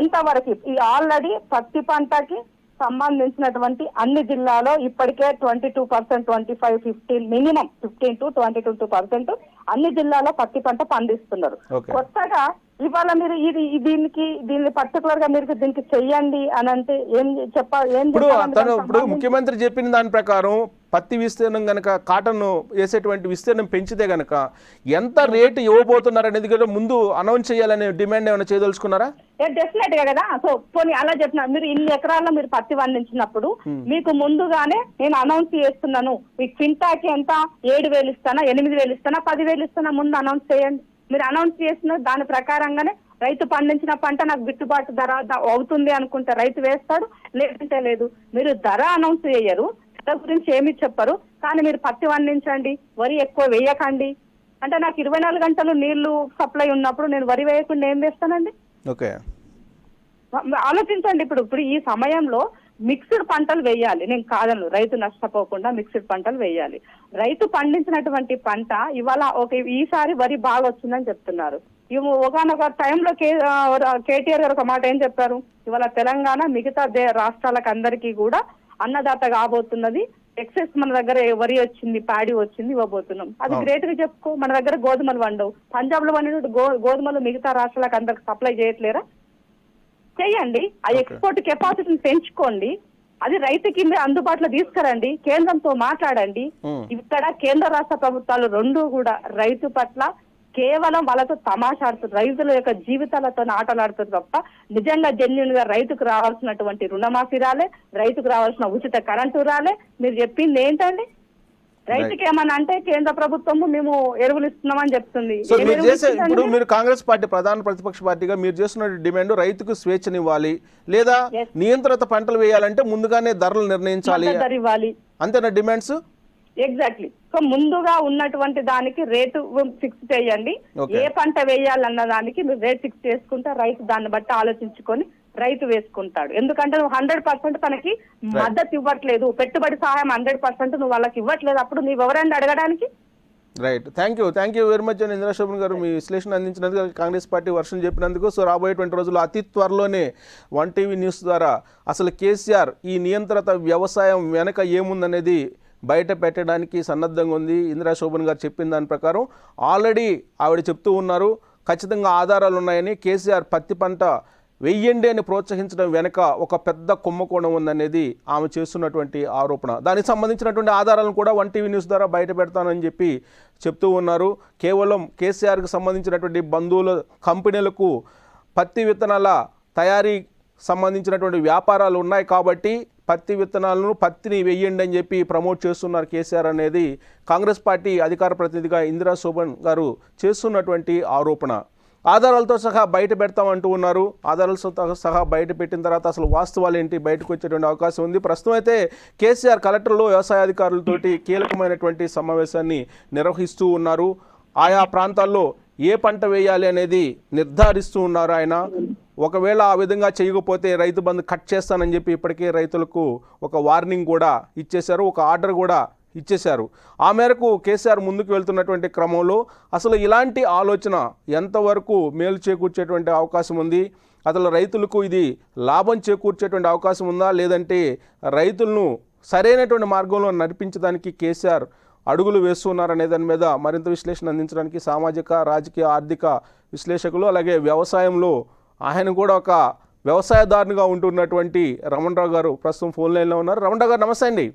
ఎంతవరకు ఆల్రెడీ పత్తి పంటకి సంబంధించినటువంటి అన్ని జిల్లాలో ఇప్పటికే 22%, 25, 15 మినిమం 15 to 22% అన్ని జిల్లాలో పత్తి పంట పండిస్తున్నారు. కొత్తగా ఇవాళ మీరు దీన్ని పర్టికులర్ గా మీరు దీనికి చెయ్యండి అని అంటే ఇప్పుడు ముఖ్యమంత్రి చెప్పిన దాని ప్రకారం పత్తి విస్తీర్ణం గనక కాటన్ వేసేటువంటి విస్తీర్ణం పెంచితే గనక ఎంత రేటు ఇవ్వబోతున్నారు అనేది కూడా ముందు అనౌన్స్ చేయాలనే డిమాండ్ ఏమైనా చేయదలుచుకున్నారా? డెఫినెట్ గా కదా. సో పోనీ అలా చెప్పిన మీరు ఇన్ని ఎకరాల్లో మీరు పత్తి పండించినప్పుడు మీకు ముందుగానే నేను అనౌన్స్ చేస్తున్నాను, మీకు క్వింటాకి ఎంత 7,000 ఇస్తానా, 8,000 ఇస్తానా, 10,000 ఇస్తానా, ముందు అనౌన్స్ చేయండి. మీరు అనౌన్స్ చేసిన దాని ప్రకారంగానే రైతు పండించిన పంట నాకు గిట్టుబాటు ధర అవుతుంది అనుకుంటే రైతు వేస్తాడు, లేదంటే లేదు. మీరు ధర అనౌన్స్ చేయరు, ధర గురించి ఏమి చెప్పరు, కానీ మీరు పత్తి పండించండి, వరి ఎక్కువ వేయకండి అంటే నాకు 24 గంటలు నీళ్లు సప్లై ఉన్నప్పుడు నేను వరి వేయకుండా ఏం వేస్తానండి? ఓకే, ఆలోచించండి. ఇప్పుడు ఈ సమయంలో మిక్స్డ్ పంటలు వేయాలి, నేను కాదను, రైతు నష్టపోకుండా మిక్స్డ్ పంటలు వేయాలి. రైతు పండించినటువంటి పంట ఇవాళ ఈసారి వరి బాగా వచ్చిందని చెప్తున్నారు, ఒకనొక టైంలో కేటీఆర్ గారు ఒక మాట ఏం చెప్పారు, ఇవాళ తెలంగాణ మిగతా రాష్ట్రాలకు అందరికీ కూడా అన్నదాత కాబోతున్నది, ఎక్సెస్ మన దగ్గర వరి వచ్చింది, ప్యాడీ వచ్చింది, ఇవ్వబోతున్నాం. అది గ్రేట్ గా చెప్పుకో. మన దగ్గర గోధుమలు వండవు, పంజాబ్ లో వండిన గోధుమలు మిగతా రాష్ట్రాలకు అందరికి సప్లై చేయట్లేరా? చెయ్యండి. ఆ ఎక్స్పోర్ట్ కెపాసిటీని పెంచుకోండి, అది రైతుకి అందుబాటులో తీసుకురండి, కేంద్రంతో మాట్లాడండి. ఇక్కడ కేంద్ర రాష్ట్ర ప్రభుత్వాలు రెండు కూడా రైతు పట్ల కేవలం వాళ్ళతో తమాషాడుతున్నారు, రైతుల యొక్క జీవితాలతో ఆటలాడుతారు తప్ప నిజంగా జెన్యున్ గా రైతుకు రావాల్సినటువంటి రుణమాఫీ రాలే, రైతుకు రావాల్సిన ఉచిత కరెంటు రాలే. మీరు చెప్పింది ఏంటండి? రైతుకి ఏమన్నా అంటే కేంద్ర ప్రభుత్వము మేము ఎరువులు ఇస్తున్నామని చెప్తుంది. సో మీరు చేసే ఇప్పుడు మీరు కాంగ్రెస్ పార్టీ ప్రధాన ప్రతిపక్ష పార్టీగా మీరు చేస్తున్న డిమాండ్ రైతుకు స్వేచ్ఛనివ్వాలి, లేదా నియంత్రిత పంటలు వేయాలంటే ముందుగానే ధరలు నిర్ణయించాలి, అంతేనా డిమాండ్స్? ఎగ్జాక్ట్లీ. సో ముందుగా ఉన్నటువంటి దానికి రేటు ఫిక్స్ చేయండి. ఏ పంట వేయాలన్న దానికి మీరు రేట్ ఫిక్స్ చేసుకుంటే రైతు దాన్ని బట్టి ఆలోచించుకొని రైతు వేసుకుంటాడు. ఎందుకంటే నువ్వు 100% తనకి మద్దతు ఇవ్వట్లేదు, పెట్టుబడి సహాయం 100% నువ్వు వాళ్ళకి ఇవ్వట్లేదు, అప్పుడు నువ్వు ఎవరైనా అడగడానికి? Right. Thank you very much Indira Shobhan garu, మీ విశ్లేషణ అందించినందుకు, కాంగ్రెస్ పార్టీ వర్షం చెప్పినందుకు. సో రాబోయేటువంటి రోజుల్లో అతి త్వరలోనే 1TV న్యూస్ ద్వారా అసలు కేసీఆర్ ఈ నియంత్రిత వ్యవసాయం వెనక ఏముందనేది బయట పెట్టడానికి సన్నద్ధంగా ఉంది. ఇందిరా శోభన్ గారు చెప్పిన దాని ప్రకారం ఆల్రెడీ ఆవిడ చెప్తూ ఉన్నారు, ఖచ్చితంగా ఆధారాలు ఉన్నాయని. కేసీఆర్ పత్తి పంట వెయ్యండి అని ప్రోత్సహించడం వెనక ఒక పెద్ద కుంభకోణం ఉందనేది ఆమె చేస్తున్నటువంటి ఆరోపణ. దానికి సంబంధించినటువంటి ఆధారాలను కూడా 1TV న్యూస్ ద్వారా బయట పెడతానని చెప్పి చెప్తూ ఉన్నారు. కేవలం కేసీఆర్కి సంబంధించినటువంటి బంధువుల కంపెనీలకు పత్తి విత్తనాల తయారీ సంబంధించినటువంటి వ్యాపారాలు ఉన్నాయి కాబట్టి పత్తిని వెయ్యండి అని చెప్పి ప్రమోట్ చేస్తున్నారు కేసీఆర్ అనేది కాంగ్రెస్ పార్టీ అధికార ప్రతినిధిగా ఇందిరా శోభన్ గారు చేస్తున్నటువంటి ఆరోపణ. ఆధారాలతో సహా బయట పెడతామంటూ ఉన్నారు. ఆధారాలతో సహా బయట పెట్టిన తర్వాత అసలు వాస్తవాలు ఏంటి బయటకు వచ్చేటువంటి అవకాశం ఉంది. ప్రస్తుతం అయితే కేసీఆర్ కలెక్టర్లో వ్యవసాయ అధికారులతోటి కీలకమైనటువంటి సమావేశాన్ని నిర్వహిస్తూ ఉన్నారు. ఆయా ప్రాంతాల్లో ఏ పంట వేయాలి అనేది నిర్ధారిస్తూ ఉన్నారు ఆయన. ఒకవేళ ఆ విధంగా చేయకపోతే రైతు బంధు కట్ చేస్తానని చెప్పి ఇప్పటికే రైతులకు ఒక వార్నింగ్ కూడా ఇచ్చేశారు, ఒక ఆర్డర్ కూడా ఇచ్చేశారు. ఆ మేరకు కేసీఆర్ ముందుకు వెళ్తున్నటువంటి క్రమంలో అసలు ఇలాంటి ఆలోచన ఎంతవరకు మేలు చేకూర్చేటువంటి అవకాశం ఉంది, అసలు రైతులకు ఇది లాభం చేకూర్చేటువంటి అవకాశం ఉందా, లేదంటే రైతులను సరైనటువంటి మార్గంలో నడిపించడానికి కేసీఆర్ అడుగులు వేస్తున్నారనే దాని మీద మరింత విశ్లేషణ అందించడానికి సామాజిక, రాజకీయ, ఆర్థిక విశ్లేషకులు అలాగే వ్యవసాయంలో ఆయన కూడా ఒక వ్యవసాయదారునిగా ఉంటున్నటువంటి రమణరావు గారు ప్రస్తుతం ఫోన్ లైన్లో ఉన్నారు. రమణరావు గారు నమస్తే అండి.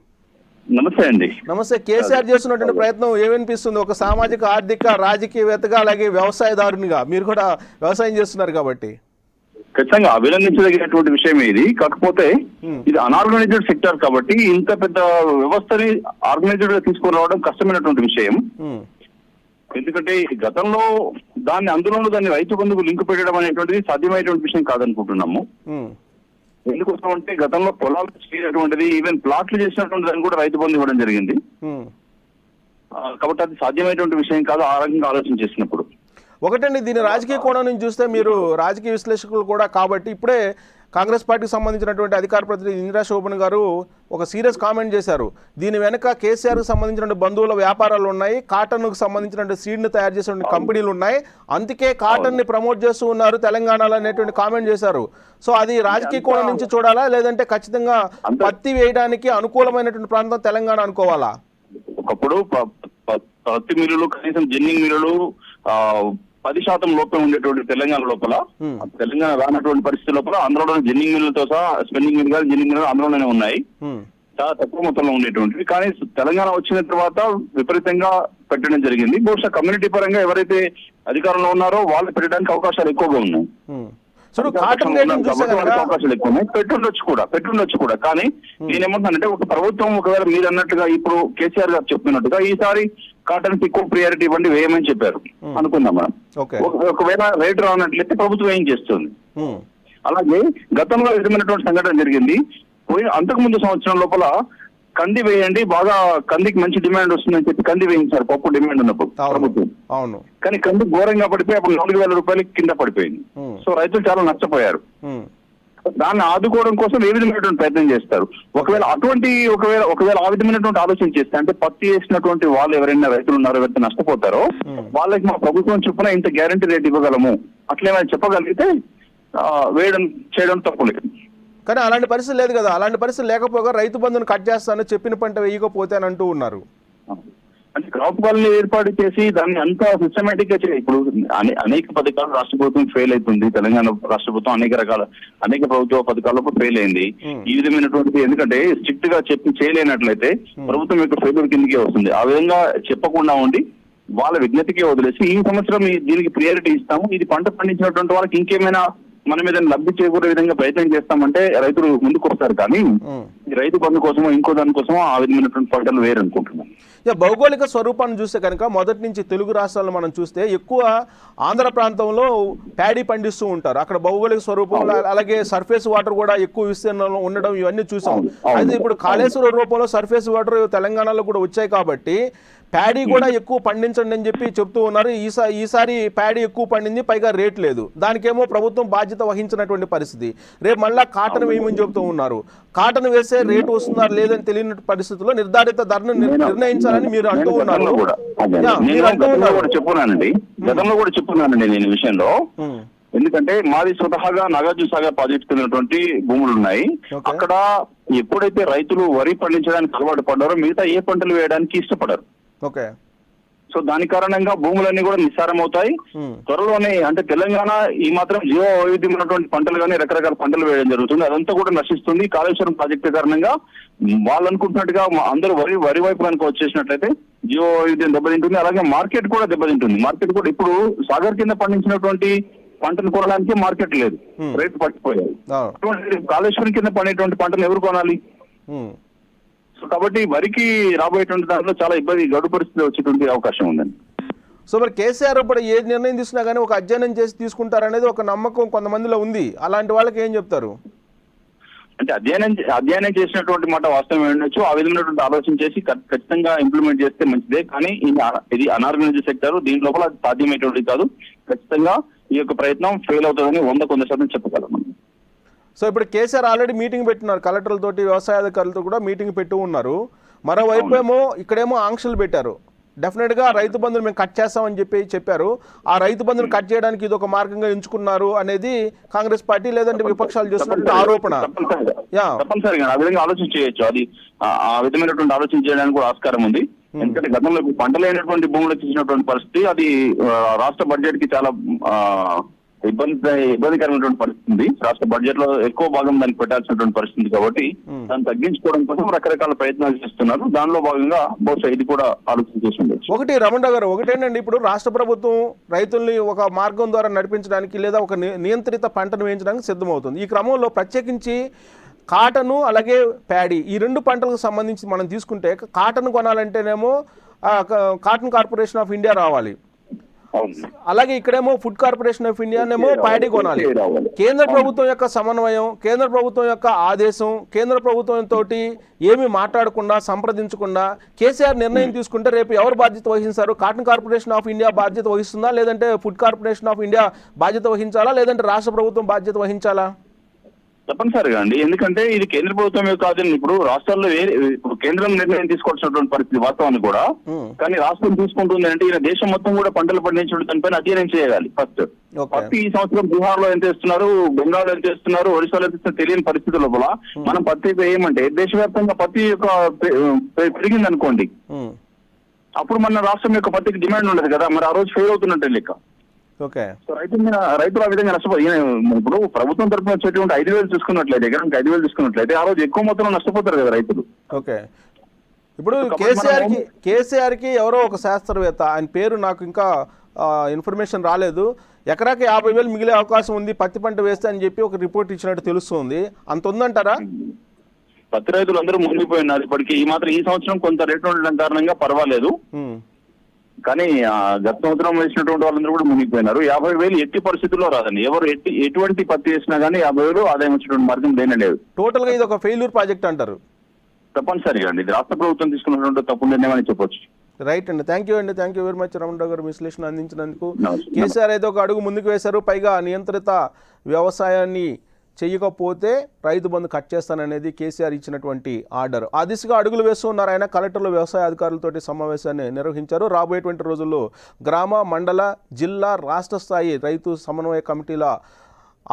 నమస్తే అండి. నమస్తే. కేసీఆర్ చేస్తున్నటువంటి ప్రయత్నం ఏమనిపిస్తుంది? ఒక సామాజిక, ఆర్థిక, రాజకీయవేత్తగా అలాగే వ్యవసాయదారునిగా మీరు కూడా వ్యవసాయం చేస్తున్నారు కాబట్టి. ఖచ్చితంగా అభినందించదగినటువంటి విషయం ఇది. కాకపోతే ఇది అనార్గనైజ్డ్ సెక్టర్ కాబట్టి ఇంత పెద్ద వ్యవస్థని ఆర్గనైజ్డ్ గా తీసుకొని రావడం కష్టమైనటువంటి విషయం. ఎందుకంటే గతంలో దాన్ని రైతు బంధుకు లింక్ పెట్టడం అనేటువంటిది సాధ్యమైనటువంటి విషయం కాదనుకుంటున్నాము. ఎందుకోసం అంటే గతంలో పొలాలు చేయనటువంటిది, ఈవెన్ ప్లాట్లు చేసినటువంటి దాన్ని కూడా రైతు బంధు ఇవ్వడం జరిగింది. కాబట్టి అది సాధ్యమైనటువంటి విషయం కాదు ఆ రకంగా ఆలోచన చేసినప్పుడు. ఒకటండి, దీని రాజకీయ కోణం నుంచి చూస్తే మీరు రాజకీయ విశ్లేషకులు కూడా కాబట్టి ఇప్పుడే కాంగ్రెస్ పార్టీకి సంబంధించినటువంటి అధికార ప్రతినిధి ఇందిరా శోభన్ గారు ఒక సీరియస్ కామెంట్ చేశారు. దీని వెనక కేసీఆర్కి సంబంధించిన బంధువుల వ్యాపారాలు ఉన్నాయి, కాటన్కు సంబంధించిన సీడ్ని తయారు చేసే కంపెనీలు ఉన్నాయి, అందుకే కాటన్ని ప్రమోట్ చేస్తూ ఉన్నారు తెలంగాణలో అనేటువంటి కామెంట్ చేశారు. సో అది రాజకీయ కోణం నుంచి చూడాలా, లేదంటే ఖచ్చితంగా పత్తి వేయడానికి అనుకూలమైనటువంటి ప్రాంతం తెలంగాణ అనుకోవాలా? ఒకప్పుడు పత్తి మిల్లులు, కనీసం జిన్నింగ్ మిల్లులు 10% లోపం ఉండేటువంటి తెలంగాణ లోపల, తెలంగాణ రానటువంటి పరిస్థితి లోపల అందులోనే జిన్నింగ్ మిల్లులతో సహా స్పిన్నింగ్ మిల్ కాదు, జిన్నింగ్ మిల్లు అందులోనే ఉన్నాయి, చాలా తక్కువ మొత్తంలో ఉండేటువంటివి. కానీ తెలంగాణ వచ్చిన తర్వాత విపరీతంగా పెట్టడం జరిగింది. బహుశా కమ్యూనిటీ పరంగా ఎవరైతే అధికారంలో ఉన్నారో వాళ్ళు పెట్టడానికి అవకాశాలు ఎక్కువగా ఉన్నాయి. అవకాశాలు ఎక్కువ ఉన్నాయి. పెట్టుండొచ్చు కూడా. కానీ నేనేమంటున్నానంటే ఒక ప్రభుత్వం ఒకవేళ మీరు అన్నట్టుగా ఇప్పుడు కేసీఆర్ గారు చెప్పినట్టుగా ఈసారి కాటన్ కి ఎక్కువ ప్రియారిటీ ఇవ్వండి, వేయమని చెప్పారు అనుకుందాం మనం. ఒకవేళ రేటు రానట్లయితే ప్రభుత్వం ఏం చేస్తుంది? అలాగే గతంలో విధమైనటువంటి సంఘటన జరిగింది. అంతకు ముందు సంవత్సరం లోపల కంది వేయండి, బాగా కందికి మంచి డిమాండ్ వస్తుందని చెప్పి కంది వేయించారు పప్పు డిమాండ్ ఉన్నప్పుడు ప్రభుత్వం. కానీ కంది ఘోరంగా పడిపోయి అప్పుడు 4,000 రూపాయలకి కింద పడిపోయింది. సో రైతులు చాలా నష్టపోయారు. దాన్ని ఆదుకోవడం కోసం ఏ విధమైనటువంటి ప్రయత్నం చేస్తారు. ఒకవేళ ఆ విధమైనటువంటి ఆలోచన చేస్తే, అంటే పత్తి వేసినటువంటి వాళ్ళు ఎవరైనా రైతులు ఉన్నారో, ఎవరైతే నష్టపోతారో వాళ్ళకి మా ప్రభుత్వం చొప్పున ఇంత గ్యారంటీ రేట్ ఇవ్వగలము అట్లేమైనా చెప్పగలిగితే చేయడం తప్పులేదు. కానీ అలాంటి పరిస్థితి లేదు కదా. అలాంటి పరిస్థితి లేకపోగా రైతు బంధును కట్ చేస్తాను, చెప్పిన పంట వేయకపోతే అని అంటూ ఉన్నారు. అంటే క్రాప్ కాలనీ ఏర్పాటు చేసి దాన్ని అంతా సిస్టమేటిక్ గా ఇప్పుడు అనేక పథకాలు రాష్ట్ర ప్రభుత్వం ఫెయిల్ అవుతుంది. తెలంగాణ రాష్ట్ర ప్రభుత్వం అనేక ప్రభుత్వ పథకాలకు ఫెయిల్ అయింది. ఈ విధమైనటువంటి ఎందుకంటే స్ట్రిక్ట్ గా చెప్పి చేయలేనట్లయితే ప్రభుత్వం యొక్క ఫెయిల్యూర్ కిందకే వస్తుంది. ఆ విధంగా చెప్పకుండా ఉండి వాళ్ళ విజ్ఞతకే వదిలేసి ఈ సంవత్సరం దీనికి ప్రియారిటీ ఇస్తాము, ఇది పంట పండించినటువంటి వాళ్ళకి ఇంకేమైనా మన మీద లబ్ధి చేకూరే విధంగా ప్రయత్నం చేస్తామంటే రైతులు ముందుకు వస్తారు. కానీ రైతు బంధు కోసమో ఇంకో దానికోసమో ఆ విధమైనటువంటి పంటలు వేరు అనుకుంటున్నాను. భౌగోళిక స్వరూపాన్ని చూస్తే కనుక మొదటి నుంచి తెలుగు రాష్ట్రాల్లో మనం చూస్తే ఎక్కువ ఆంధ్ర ప్రాంతంలో ప్యాడీ పండిస్తూ ఉంటారు. అక్కడ భౌగోళిక స్వరూపంలో అలాగే సర్ఫేస్ వాటర్ కూడా ఎక్కువ విస్తీర్ణంలో ఉండడం ఇవన్నీ చూసాం. అయితే ఇప్పుడు కాళేశ్వరం రూపంలో సర్ఫేస్ వాటర్ తెలంగాణలో కూడా వచ్చాయి కాబట్టి ప్యాడీ కూడా ఎక్కువ పండించండి అని చెప్పి చెప్తూ ఉన్నారు. ఈసారి ప్యాడీ ఎక్కువ పండింది, పైగా రేట్ లేదు. దానికేమో ప్రభుత్వం బాధ్యత వహించినటువంటి పరిస్థితి. రేపు మళ్ళా కాటన్ వేయమని చెప్తూ ఉన్నారు. కాటన్ వేసే రేటు వస్తుందా లేదని తెలియని పరిస్థితుల్లో నిర్ధారిత ధరను నిర్ణయించాలని మీరు అంటూ ఉన్నారు. గతంలో కూడా చెప్పున్నానండి నేను ఈ విషయంలో. ఎందుకంటే మాది స్వతహాగా నాగార్జున సాగర్ ప్రాజెక్ట్ కిందటువంటి భూములు ఉన్నాయి. అక్కడ ఎప్పుడైతే రైతులు వరి పండించడానికి అలవాటు పడ్డారో మిగతా ఏ పంటలు వేయడానికి ఇష్టపడరు. సో దాని కారణంగా భూములన్నీ కూడా నిస్సారం అవుతాయి. త్వరలోనే అంటే తెలంగాణ ఈ మాత్రం జీవ వైవిధ్యమైనటువంటి పంటలు కానీ రకరకాల పంటలు వేయడం జరుగుతుంది. అదంతా కూడా నశిస్తుంది. కాళేశ్వరం ప్రాజెక్టు కారణంగా వాళ్ళు అనుకుంటున్నట్టుగా అందరూ వరి వైపు కనుక వచ్చేసినట్లయితే జీవ వైవిధ్యం దెబ్బతింటుంది. అలాగే మార్కెట్ కూడా దెబ్బతింటుంది. మార్కెట్ కూడా ఇప్పుడు సాగర్ కింద పండించినటువంటి పంటను కొనడానికి మార్కెట్ లేదు, రేటు పట్టిపోయాయి. కాళేశ్వరం కింద పండేటువంటి పంటను ఎవరు కొనాలి? సో కాబట్టి వరికి రాబోయేటువంటి దాంట్లో చాలా గడు పరిస్థితి వచ్చేటువంటి అవకాశం ఉందండి. సో మరి కేసీఆర్ ఇప్పుడు ఏ నిర్ణయం తీసుకున్నా కానీ ఒక అధ్యయనం చేసి తీసుకుంటారనేది ఒక నమ్మకం కొంతమందిలో ఉంది. అలాంటి వాళ్ళకి ఏం చెప్తారు? అంటే అధ్యయనం చేసినటువంటి మాట వాస్తవం ఉండొచ్చు. ఆ విధమైనటువంటి ఆలోచన చేసి ఖచ్చితంగా ఇంప్లిమెంట్ చేస్తే మంచిదే. కానీ ఇది అనార్గనైజ్డ్ సెక్టర్, దీని లోపల అది సాధ్యమైనటువంటి కాదు. ఖచ్చితంగా ఈ యొక్క ప్రయత్నం ఫెయిల్ అవుతుందని 100% చెప్పగలం. సో ఇప్పుడు కేసీఆర్ ఆల్రెడీ మీటింగ్ పెట్టినారు, కలెక్టర్లతోటి వ్యవసాయాధికారులతో కూడా మీటింగ్ పెట్టి ఉన్నారు. మరోవైపు ఏమో ఇక్కడేమో ఆంక్షలు పెట్టారు. డెఫినెట్గా రైతు బంధును మేము కట్ చేస్తామని చెప్పారు. ఆ రైతు బంధును కట్ చేయడానికి ఇది ఒక మార్గంగా ఎంచుకున్నారు అనేది కాంగ్రెస్ పార్టీ లేదంటే విపక్షాలు చేస్తున్నటువంటి ఆరోపణ. తప్పనిసరిగా ఆ విధంగా ఆలోచన చేయొచ్చు. అది ఆ విధమైనటువంటి ఆలోచన చేయడానికి కూడా ఆస్కారం ఉంది. ఎందుకంటే గతంలో పంటలైనటువంటి భూములకు ఇచ్చినటువంటి పరిస్థితి అది రాష్ట్ర బడ్జెట్ కి చాలా ఇబ్బందికరమైనటువంటి పరిస్థితి ఉంది. రాష్ట్ర బడ్జెట్ లో ఎక్కువ భాగం దానికి పెట్టాల్సినటువంటి పరిస్థితి కాబట్టి దాన్ని తగ్గించుకోవడం కోసం రకరకాల ప్రయత్నాలు చేస్తున్నారు. దానిలో భాగంగా బహుశా ఇది కూడా ఆలోచన చేసి ఉండొచ్చు. ఒకటి రమణ గారు, ఒకటేనండి, ఇప్పుడు రాష్ట్ర ప్రభుత్వం రైతుల్ని ఒక మార్గం ద్వారా నడిపించడానికి లేదా ఒక నియంత్రిత పంటను వేయించడానికి సిద్ధమవుతుంది. ఈ క్రమంలో ప్రత్యేకించి కాటను అలాగే ప్యాడీ ఈ రెండు పంటలకు సంబంధించి మనం తీసుకుంటే కాటన్ కొనాలంటేనేమో కాటన్ కార్పొరేషన్ ఆఫ్ ఇండియా రావాలి. అలాగే ఇక్కడేమో ఫుడ్ కార్పొరేషన్ ఆఫ్ ఇండియానేమో ప్యాడీ కొనాలి. కేంద్ర ప్రభుత్వం యొక్క సమన్వయం, కేంద్ర ప్రభుత్వం యొక్క ఆదేశం, కేంద్ర ప్రభుత్వంతో ఏమీ మాట్లాడకుండా సంప్రదించకుండా కేసీఆర్ నిర్ణయం తీసుకుంటే రేపు ఎవరు బాధ్యత వహిస్తారు? కాటన్ కార్పొరేషన్ ఆఫ్ ఇండియా బాధ్యత వహిస్తుందా, లేదంటే ఫుడ్ కార్పొరేషన్ ఆఫ్ ఇండియా బాధ్యత వహించాలా, లేదంటే రాష్ట్ర ప్రభుత్వం బాధ్యత వహించాలా? తప్పనిసరిగా అండి. ఎందుకంటే ఇది కేంద్ర ప్రభుత్వం యొక్క ఆధీనం. ఇప్పుడు రాష్ట్రాల్లో ఇప్పుడు కేంద్రం నిర్ణయం తీసుకోవాల్సినటువంటి పరిస్థితి వాస్తవాన్ని కూడా, కానీ రాష్ట్రం తీసుకుంటుంది అంటే ఈయన దేశం మొత్తం కూడా పంటలు పండించడం దానిపైన అధ్యయనం చేయాలి. ఫస్ట్ పత్తి ఈ సంవత్సరం బీహార్ లో ఎంత వేస్తున్నారు, బెంగాల్ ఎంత వేస్తున్నారు, ఒడిశాలో ఎంత ఇస్తున్నారు తెలియని పరిస్థితి లోపల మనం పత్తి ఏమంటే దేశవ్యాప్తంగా పత్తి యొక్క పెరిగింది అనుకోండి, అప్పుడు మన రాష్ట్రం యొక్క పత్తికి డిమాండ్ ఉండదు కదా, మరి ఆ రోజు ఫెయిల్ అవుతున్నట్టే లెక్క. సో రైతులు ఆ విధంగా నష్టపోయి ఇప్పుడు ప్రభుత్వం తరఫున వచ్చేటువంటి 5,000 చూసుకున్నట్లయితే, ఎకరానికి 5,000 చూసుకున్నట్లయితే ఆ రోజు ఎక్కువ మొత్తంలో నష్టపోతారు కదా రైతులు. ఇప్పుడు కేసీఆర్కి ఎవరో ఒక శాస్త్రవేత్త, ఆయన పేరు నాకు ఇంకా ఇన్ఫర్మేషన్ రాలేదు, ఎకరాకి 50,000 మిగిలే అవకాశం ఉంది పత్తి పంట వేస్తే అని చెప్పి ఒక రిపోర్ట్ ఇచ్చినట్టు తెలుస్తుంది. అంత ఉందంటారా? పత్తి రైతులు అందరూ మునిగిపోయినారు ఇప్పటికీ. ఈ మాత్రం ఈ సంవత్సరం కొంత రేటు ఉండడం కారణంగా పర్వాలేదు, కానీ గత సంవత్సరం వేసినటువంటి వాళ్ళందరూ కూడా మునిగిపోయినారు. 50,000 ఎట్టి పరిస్థితుల్లో రాదండి. ఎవరు ఎటువంటి పత్తి వేసినా కానీ 50,000 ఆదాయం వచ్చేటువంటి మార్గం దేనే లేదు. టోటల్ గా ఇది ఒక ఫెయిల్యూర్ ప్రాజెక్ట్ అంటారు. తప్పనిసరిగా అండి, ఇది రాష్ట్ర ప్రభుత్వం తీసుకున్నటువంటి తప్పు నిర్ణయం అని చెప్పొచ్చు. రైట్ అండి, thank you very much Ramanarao garu విశ్లేషణ అందించినందుకు. కేసీఆర్ అయితే ఒక అడుగు ముందుకు వేశారు, పైగా నియంత్రిత వ్యవసాయాన్ని చేయకపోతే రైతు బంధు కట్ చేస్తాననేది కేసీఆర్ ఇచ్చినటువంటి ఆర్డర్. ఆ దిశగా అడుగులు వేస్తున్నారు ఆయన. కలెక్టర్లు వ్యవసాయ అధికారులతోటి సమావేశాన్ని నిర్వహించారు. రాబోయేటువంటి రోజుల్లో గ్రామ, మండల, జిల్లా, రాష్ట్ర స్థాయి రైతు సమన్వయ కమిటీల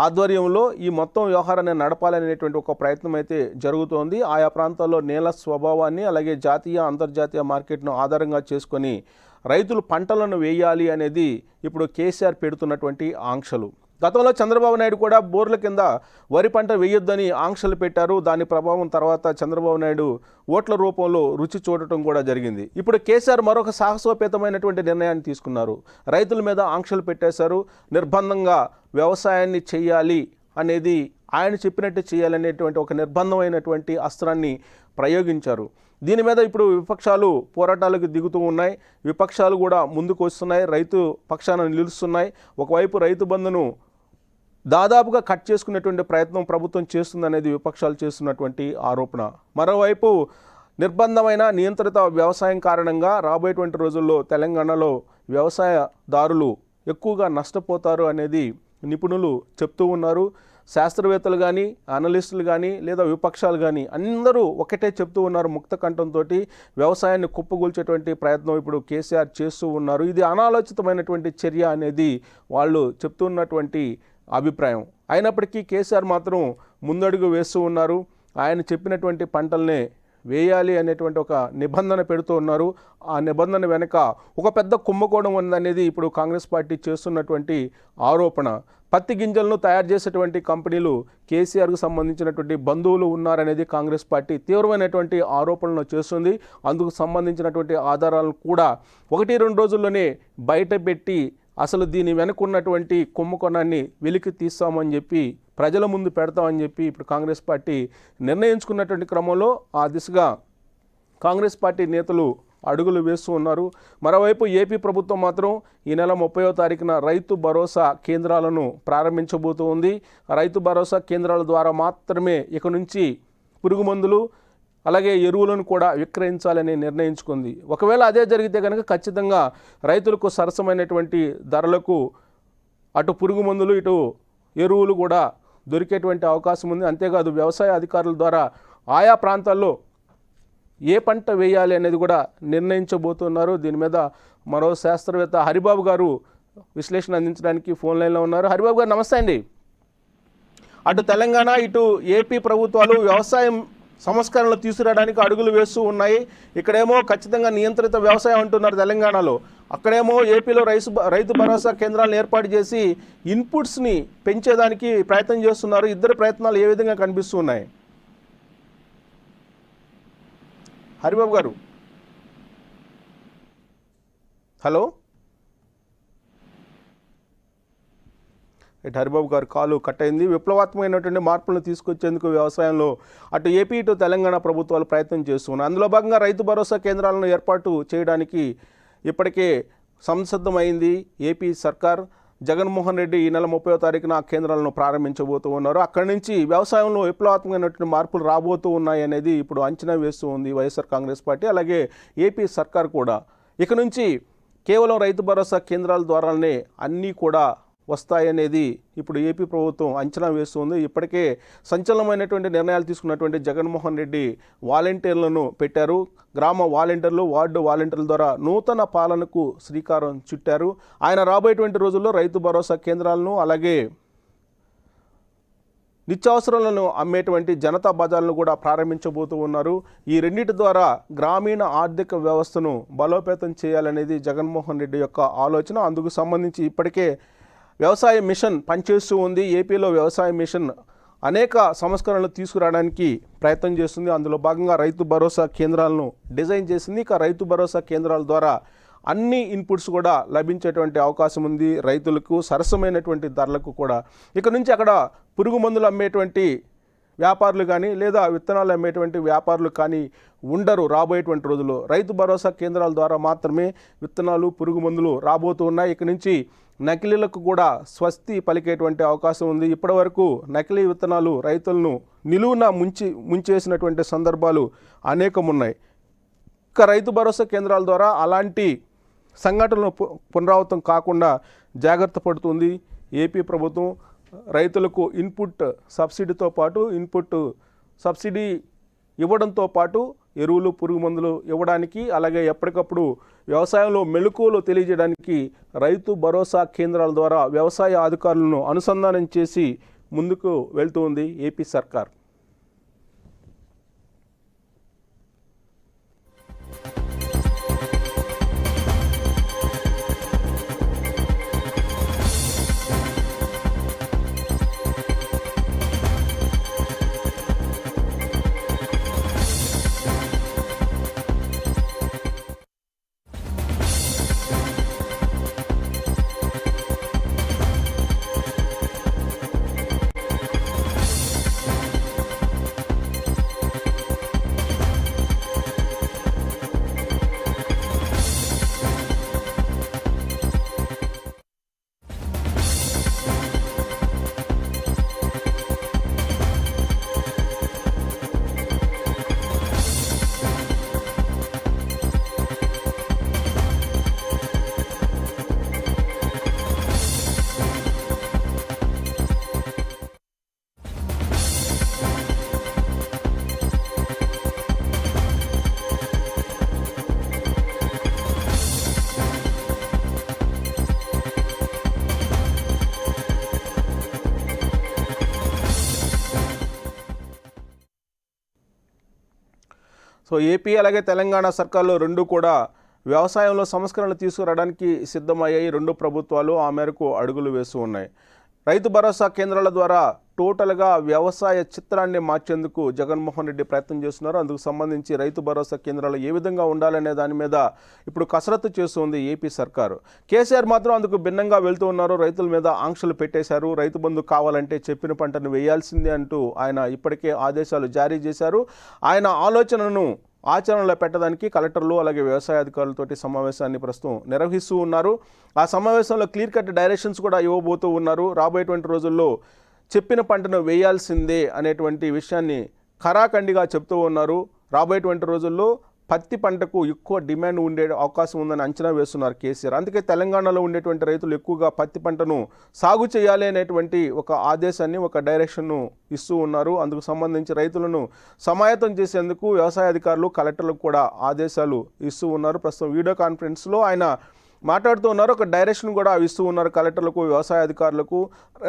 ఆధ్వర్యంలో ఈ మొత్తం వ్యవహారాన్ని నడపాలనేటువంటి ఒక ప్రయత్నం అయితే జరుగుతోంది. ఆయా ప్రాంతాల్లో నేల స్వభావాన్ని అలాగే జాతీయ, అంతర్జాతీయ మార్కెట్ను ఆధారంగా చేసుకొని రైతులు పంటలను వేయాలి అనేది ఇప్పుడు కేసీఆర్ పెడుతున్నటువంటి ఆంక్షలు. గతంలో చంద్రబాబు నాయుడు కూడా బోర్ల కింద వరి పంట వేయొద్దని ఆంక్షలు పెట్టారు. దాని ప్రభావం తర్వాత చంద్రబాబు నాయుడు ఓట్ల రూపంలో రుచి చూడటం కూడా జరిగింది. ఇప్పుడు కేసీఆర్ మరొక సాహసోపేతమైనటువంటి నిర్ణయాన్ని తీసుకున్నారు. రైతుల మీద ఆంక్షలు పెట్టేశారు. నిర్బంధంగా వ్యవసాయాన్ని చేయాలి అనేది, ఆయన చెప్పినట్టు చేయాలనేటువంటి ఒక నిర్బంధమైనటువంటి అస్త్రాన్ని ప్రయోగించారు. దీని మీద ఇప్పుడు విపక్షాలు పోరాటాలకు దిగుతూ ఉన్నాయి. విపక్షాలు కూడా ముందుకు వస్తున్నాయి, రైతు పక్షాన నిలుస్తున్నాయి. ఒకవైపు రైతు బంధును దాదాపుగా కట్ చేసుకునేటువంటి ప్రయత్నం ప్రభుత్వం చేస్తుందనేది విపక్షాలు చేస్తున్నటువంటి ఆరోపణ. మరోవైపు నిర్బంధమైన నియంత్రిత వ్యవసాయం కారణంగా రాబోయేటువంటి రోజుల్లో తెలంగాణలో వ్యవసాయదారులు ఎక్కువగా నష్టపోతారు అనేది నిపుణులు చెప్తూ ఉన్నారు. శాస్త్రవేత్తలు కానీ, అనలిస్టులు కానీ, లేదా విపక్షాలు కానీ అందరూ ఒకటే చెప్తూ ఉన్నారు. ముక్త కంఠంతో వ్యవసాయాన్ని కుప్పగూల్చేటువంటి ప్రయత్నం ఇప్పుడు కేసీఆర్ చేస్తూ ఉన్నారు. ఇది అనాలోచితమైనటువంటి చర్య అనేది వాళ్ళు చెప్తున్నటువంటి అభిప్రాయం. అయినప్పటికీ కేసీఆర్ మాత్రం ముందడుగు వేస్తూ ఉన్నారు. ఆయన చెప్పినటువంటి పంటల్నే వేయాలి అనేటువంటి ఒక నిబంధన పెడుతూ ఉన్నారు. ఆ నిబంధన వెనక ఒక పెద్ద కుంభకోణం ఉందనేది ఇప్పుడు కాంగ్రెస్ పార్టీ చేస్తున్నటువంటి ఆరోపణ. పత్తి గింజలను తయారు చేసేటువంటి కంపెనీలు కేసీఆర్కు సంబంధించినటువంటి బంధువులు ఉన్నారనేది కాంగ్రెస్ పార్టీ తీవ్రమైనటువంటి ఆరోపణలు చేస్తుంది. అందుకు సంబంధించినటువంటి ఆధారాలను కూడా 1-2 రోజుల్లోనే బయట పెట్టి అసలు దీని వెనుకున్నటువంటి కుంభకోణాన్ని వెలికి తీస్తామని చెప్పి ప్రజల ముందు పెడతామని చెప్పి ఇప్పుడు కాంగ్రెస్ పార్టీ నిర్ణయించుకున్నటువంటి క్రమంలో ఆ దిశగా కాంగ్రెస్ పార్టీ నేతలు అడుగులు వేస్తూ ఉన్నారు. మరోవైపు ఏపీ ప్రభుత్వం మాత్రం ఈ నెల 30వ తారీఖున రైతు భరోసా కేంద్రాలను ప్రారంభించబోతూ ఉంది. రైతు భరోసా కేంద్రాల ద్వారా మాత్రమే ఇక నుంచి పురుగు మందులు అలాగే ఎరువులను కూడా విక్రయించాలని నిర్ణయించుకుంది. ఒకవేళ అదే జరిగితే కనుక ఖచ్చితంగా రైతులకు సరసమైనటువంటి ధరలకు అటు పురుగు మందులు ఇటు ఎరువులు కూడా దొరికేటువంటి అవకాశం ఉంది. అంతేకాదు వ్యవసాయ అధికారుల ద్వారా ఆయా ప్రాంతాల్లో ఏ పంట వేయాలి అనేది కూడా నిర్ణయించబోతున్నారు. దీని మీద మరో శాస్త్రవేత్త హరిబాబు గారు విశ్లేషణ అందించడానికి ఫోన్ లైన్లో ఉన్నారు. హరిబాబు గారు నమస్తే అండి. అటు తెలంగాణ ఇటు ఏపీ ప్రభుత్వాలు వ్యవసాయం సంస్కరణలు తీసుకురావడానికి అడుగులు వేస్తూ ఉన్నాయి. ఇక్కడేమో ఖచ్చితంగా నియంత్రిత వ్యవసాయం అంటున్నారు తెలంగాణలో, అక్కడేమో ఏపీలో రైతు భరోసా కేంద్రాలను ఏర్పాటు చేసి ఇన్పుట్స్ని పెంచేదానికి ప్రయత్నం చేస్తున్నారు. ఇద్దరు ప్రయత్నాలు ఏ విధంగా కనిపిస్తున్నాయి? హరిబాబు గారు హలో. హరిబాబు గారు కాలు కట్ అయింది. విప్లవాత్మకమైనటువంటి మార్పులను తీసుకొచ్చేందుకు వ్యవసాయంలో అటు ఏపీ ఇటు తెలంగాణ ప్రభుత్వాలు ప్రయత్నం చేస్తున్నాయి. అందులో భాగంగా రైతు భరోసా కేంద్రాలను ఏర్పాటు చేయడానికి ఇప్పటికే సంసిద్ధమైంది ఏపీ సర్కార్. జగన్మోహన్ రెడ్డి ఈ నెల 30వ తారీఖున ఆ కేంద్రాలను ప్రారంభించబోతూ ఉన్నారు. అక్కడి నుంచి వ్యవసాయంలో విప్లవాత్మకమైనటువంటి మార్పులు రాబోతూ ఉన్నాయి అనేది ఇప్పుడు అంచనా వేస్తూ ఉంది వైఎస్ఆర్ కాంగ్రెస్ పార్టీ, అలాగే ఏపీ సర్కార్ కూడా. ఇక నుంచి కేవలం రైతు భరోసా కేంద్రాల ద్వారానే అన్నీ కూడా వస్తాయనేది ఇప్పుడు ఏపీ ప్రభుత్వం అంచనా వేస్తుంది. ఇప్పటికే సంచలనమైనటువంటి నిర్ణయాలు తీసుకున్నటువంటి జగన్మోహన్ రెడ్డి వాలంటీర్లను పెట్టారు. గ్రామ వాలంటీర్లు, వార్డు వాలంటీర్ల ద్వారా నూతన పాలనకు శ్రీకారం చుట్టారు. ఆయన రాబోయేటువంటి రోజుల్లో రైతు భరోసా కేంద్రాలను అలాగే నిత్యావసరాలను అమ్మేటువంటి జనతా బజార్లను కూడా ప్రారంభించబోతూ ఉన్నారు. ఈ రెండింటి ద్వారా గ్రామీణ ఆర్థిక వ్యవస్థను బలోపేతం చేయాలనేది జగన్మోహన్ రెడ్డి యొక్క ఆలోచన. అందుకు సంబంధించి ఇప్పటికే వ్యవసాయ మిషన్ పనిచేస్తూ ఉంది. ఏపీలో వ్యవసాయ మిషన్ అనేక సంస్కరణలు తీసుకురావడానికి ప్రయత్నం చేస్తుంది. అందులో భాగంగా రైతు భరోసా కేంద్రాలను డిజైన్ చేసింది. ఇక రైతు భరోసా కేంద్రాల ద్వారా అన్ని ఇన్పుట్స్ కూడా లభించేటువంటి అవకాశం ఉంది. రైతులకు సరసమైనటువంటి ధరలకు కూడా. ఇక నుంచి అక్కడ పురుగు మందులు అమ్మేటువంటి వ్యాపారులు కానీ లేదా విత్తనాలు అమ్మేటువంటి వ్యాపారులు కానీ ఉండరు. రాబోయేటువంటి రోజుల్లో రైతు భరోసా కేంద్రాల ద్వారా మాత్రమే విత్తనాలు, పురుగు మందులు రాబోతూ ఉన్నాయి. ఇక నుంచి నకిలీలకు కూడా స్వస్తి పలికేటువంటి అవకాశం ఉంది. ఇప్పటివరకు నకిలీ విత్తనాలు రైతులను నిలువున ముంచేసినటువంటి సందర్భాలు అనేకం ఉన్నాయి. ఇక రైతు భరోసా కేంద్రాల ద్వారా అలాంటి సంఘటనలు పునరావృతం కాకుండా జాగ్రత్త పడుతుంది ఏపీ ప్రభుత్వం. రైతులకు ఇన్పుట్ సబ్సిడీతో పాటు ఇన్పుట్ సబ్సిడీ ఇవ్వడంతో పాటు ఎరువులు పురుగు మందులు ఇవ్వడానికి అలాగే ఎప్పటికప్పుడు వ్యవసాయంలో మెళకువలు తెలియజేయడానికి రైతు భరోసా కేంద్రాల ద్వారా వ్యవసాయ అధికారులను అనుసంధానం చేసి ముందుకు వెళ్తూ ఉంది ఏపీ సర్కార్. సో ఏపీ అలాగే తెలంగాణ సర్కార్లు రెండు కూడా వ్యవసాయంలో సంస్కరణలు తీసుకురావడానికి సిద్ధమయ్యాయి. రెండు ప్రభుత్వాలు ఆ మేరకు అడుగులు వేస్తూ ఉన్నాయి. రైతు భరోసా కేంద్రాల ద్వారా టోటల్గా వ్యవసాయ చిత్రాన్ని మార్చేందుకు జగన్మోహన్ రెడ్డి ప్రయత్నం చేస్తున్నారు. అందుకు సంబంధించి రైతు భరోసా కేంద్రాలు ఏ విధంగా ఉండాలనే దాని మీద ఇప్పుడు కసరత్తు చేస్తుంది ఏపీ సర్కారు. కేసీఆర్ మాత్రం అందుకు భిన్నంగా వెళ్తూ ఉన్నారు. రైతుల మీద ఆంక్షలు పెట్టేశారు. రైతు బంధు కావాలంటే చెప్పిన పంటను వేయాల్సిందే అంటూ ఆయన ఇప్పటికే ఆదేశాలు జారీ చేశారు. ఆయన ఆలోచనను ఆచరణలో పెట్టడానికి కలెక్టర్లు అలాగే వ్యవసాయ అధికారులతోటి సమావేశాన్ని ప్రస్తుతం నిర్వహిస్తూ ఉన్నారు. ఆ సమావేశంలో క్లియర్ కట్ డైరెక్షన్స్ కూడా ఇవ్వబోతూ ఉన్నారు. రాబోయేటువంటి రోజుల్లో చెప్పిన పంటను వేయాల్సిందే అనేటువంటి విషయాన్ని ఖరాఖండిగా చెప్తూ ఉన్నారు. రాబోయేటువంటి రోజుల్లో పత్తి పంటకు ఎక్కువ డిమాండ్ ఉండే అవకాశం ఉందని అంచనా వేస్తున్నారు కేసీఆర్. అందుకే తెలంగాణలో ఉండేటువంటి రైతులు ఎక్కువగా పత్తి పంటను సాగు చేయాలి అనేటువంటి ఒక ఆదేశాన్ని ఒక డైరెక్షన్ను ఇస్తూ ఉన్నారు. అందుకు సంబంధించి రైతులను సమాయత్తం చేసేందుకు వ్యవసాయ అధికారులు కలెక్టర్లకు కూడా ఆదేశాలు ఇస్తూ ఉన్నారు. ప్రస్తుతం వీడియో కాన్ఫరెన్స్లో ఆయన మాట్లాడుతూ ఉన్నారు. ఒక డైరెక్షన్ కూడా ఇస్తూ ఉన్నారు కలెక్టర్లకు వ్యవసాయ అధికారులకు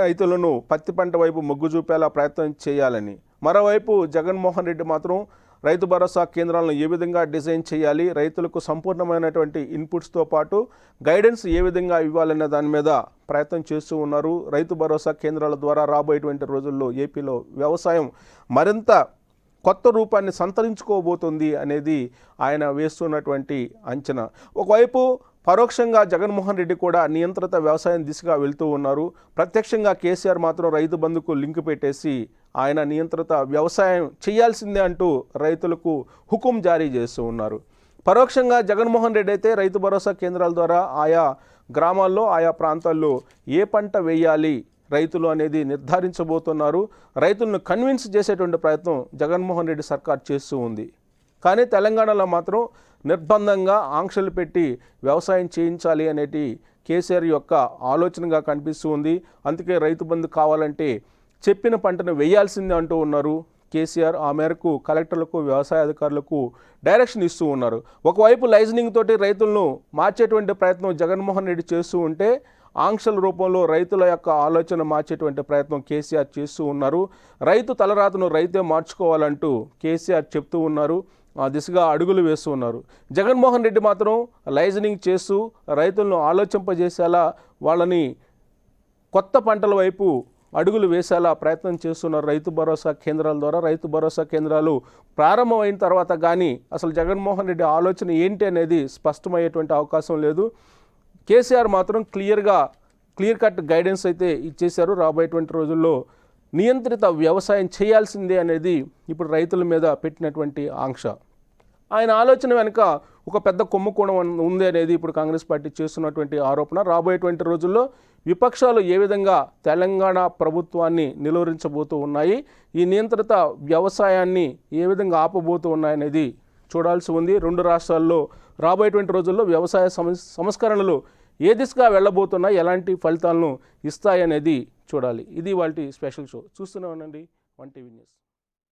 రైతులను పత్తి పంట వైపు మొగ్గు చూపేలా ప్రయత్నం చేయాలని. మరోవైపు జగన్మోహన్ రెడ్డి మాత్రం రైతు భరోసా కేంద్రాలను ఏ విధంగా డిజైన్ చేయాలి, రైతులకు సంపూర్ణమైనటువంటి ఇన్పుట్స్తో పాటు గైడెన్స్ ఏ విధంగా ఇవ్వాలనే దాని మీద ప్రయత్నం చేస్తూ ఉన్నారు. రైతు భరోసా కేంద్రాల ద్వారా రాబోయేటువంటి రోజుల్లో ఏపీలో వ్యవసాయం మరింత కొత్త రూపాన్ని సంతరించుకోబోతుంది అనేది ఆయన వేస్తున్నటువంటి అంచనా. ఒకవైపు పరోక్షంగా జగన్మోహన్ రెడ్డి కూడా నియంత్రిత వ్యవసాయం దిశగా వెళ్తూ ఉన్నారు. ప్రత్యక్షంగా కేసీఆర్ మాత్రం రైతు బంధుకు లింక్ పెట్టేసి ఆయన నియంత్రిత వ్యవసాయం చేయాల్సిందే అంటూ రైతులకు హుకుం జారీ చేస్తూ ఉన్నారు. పరోక్షంగా జగన్మోహన్ రెడ్డి అయితే రైతు భరోసా కేంద్రాల ద్వారా ఆయా గ్రామాల్లో ఆయా ప్రాంతాల్లో ఏ పంట వేయాలి రైతులు అనేది నిర్ధారించబోతున్నారు. రైతులను కన్విన్స్ చేసేటువంటి ప్రయత్నం జగన్మోహన్ రెడ్డి సర్కార్ చేస్తూ ఉంది. కానీ తెలంగాణలో మాత్రం నిర్బంధంగా ఆంక్షలు పెట్టి వ్యవసాయం చేయించాలి అనేది కేసీఆర్ యొక్క ఆలోచనగా కనిపిస్తూ ఉంది. అందుకే రైతు బంధు కావాలంటే చెప్పిన పంటను వేయాల్సిందే అంటూ ఉన్నారు కేసీఆర్. ఆ మేరకు కలెక్టర్లకు వ్యవసాయ అధికారులకు డైరెక్షన్ ఇస్తూ ఉన్నారు. ఒకవైపు లైజనింగ్ తోటి రైతులను మార్చేటువంటి ప్రయత్నం జగన్మోహన్ రెడ్డి చేస్తూ ఉంటే ఆంక్షల రూపంలో రైతుల యొక్క ఆలోచన మార్చేటువంటి ప్రయత్నం కేసీఆర్ చేస్తూ ఉన్నారు. రైతు తలరాతను రైతే మార్చుకోవాలంటూ కేసీఆర్ చెప్తూ ఉన్నారు. ఆ దిశగా అడుగులు వేస్తూ ఉన్నారు. జగన్మోహన్ రెడ్డి మాత్రం లైజనింగ్ చేస్తూ రైతులను ఆలోచింపజేసేలా వాళ్ళని కొత్త పంటల వైపు అడుగులు వేసేలా ప్రయత్నం చేస్తున్నారు రైతు భరోసా కేంద్రాల ద్వారా. రైతు భరోసా కేంద్రాలు ప్రారంభమైన తర్వాత కానీ అసలు జగన్మోహన్ రెడ్డి ఆలోచన ఏంటి అనేది స్పష్టమయ్యేటువంటి అవకాశం లేదు. కేసీఆర్ మాత్రం క్లియర్ కట్ గైడెన్స్ అయితే ఇచ్చేశారు. రాబోయేటువంటి రోజుల్లో నియంత్రిత వ్యవసాయం చేయాల్సిందే అనేది ఇప్పుడు రైతుల మీద పెట్టినటువంటి ఆంక్ష. ఆయన ఆలోచన వెనుక ఒక పెద్ద కుంభకోణం ఉంది అనేది ఇప్పుడు కాంగ్రెస్ పార్టీ చేస్తున్నటువంటి ఆరోపణ. రాబోయేటువంటి రోజుల్లో విపక్షాలు ఏ విధంగా తెలంగాణ ప్రభుత్వాన్ని నిలువరించబోతూ ఉన్నాయి, ఈ నియంత్రిత వ్యవసాయాన్ని ఏ విధంగా ఆపబోతూ ఉన్నాయనేది చూడాల్సి ఉంది. రెండు రాష్ట్రాల్లో రాబోయేటువంటి రోజుల్లో వ్యవసాయ సంస్కరణలు ఏ దిశగా వెళ్ళబోతున్నాయి, ఎలాంటి ఫలితాలను ఇస్తాయనేది చూడాలి. ఇది వాళ్ళ స్పెషల్ షో. చూస్తూనే ఉండండి 1 టీవీ న్యూస్.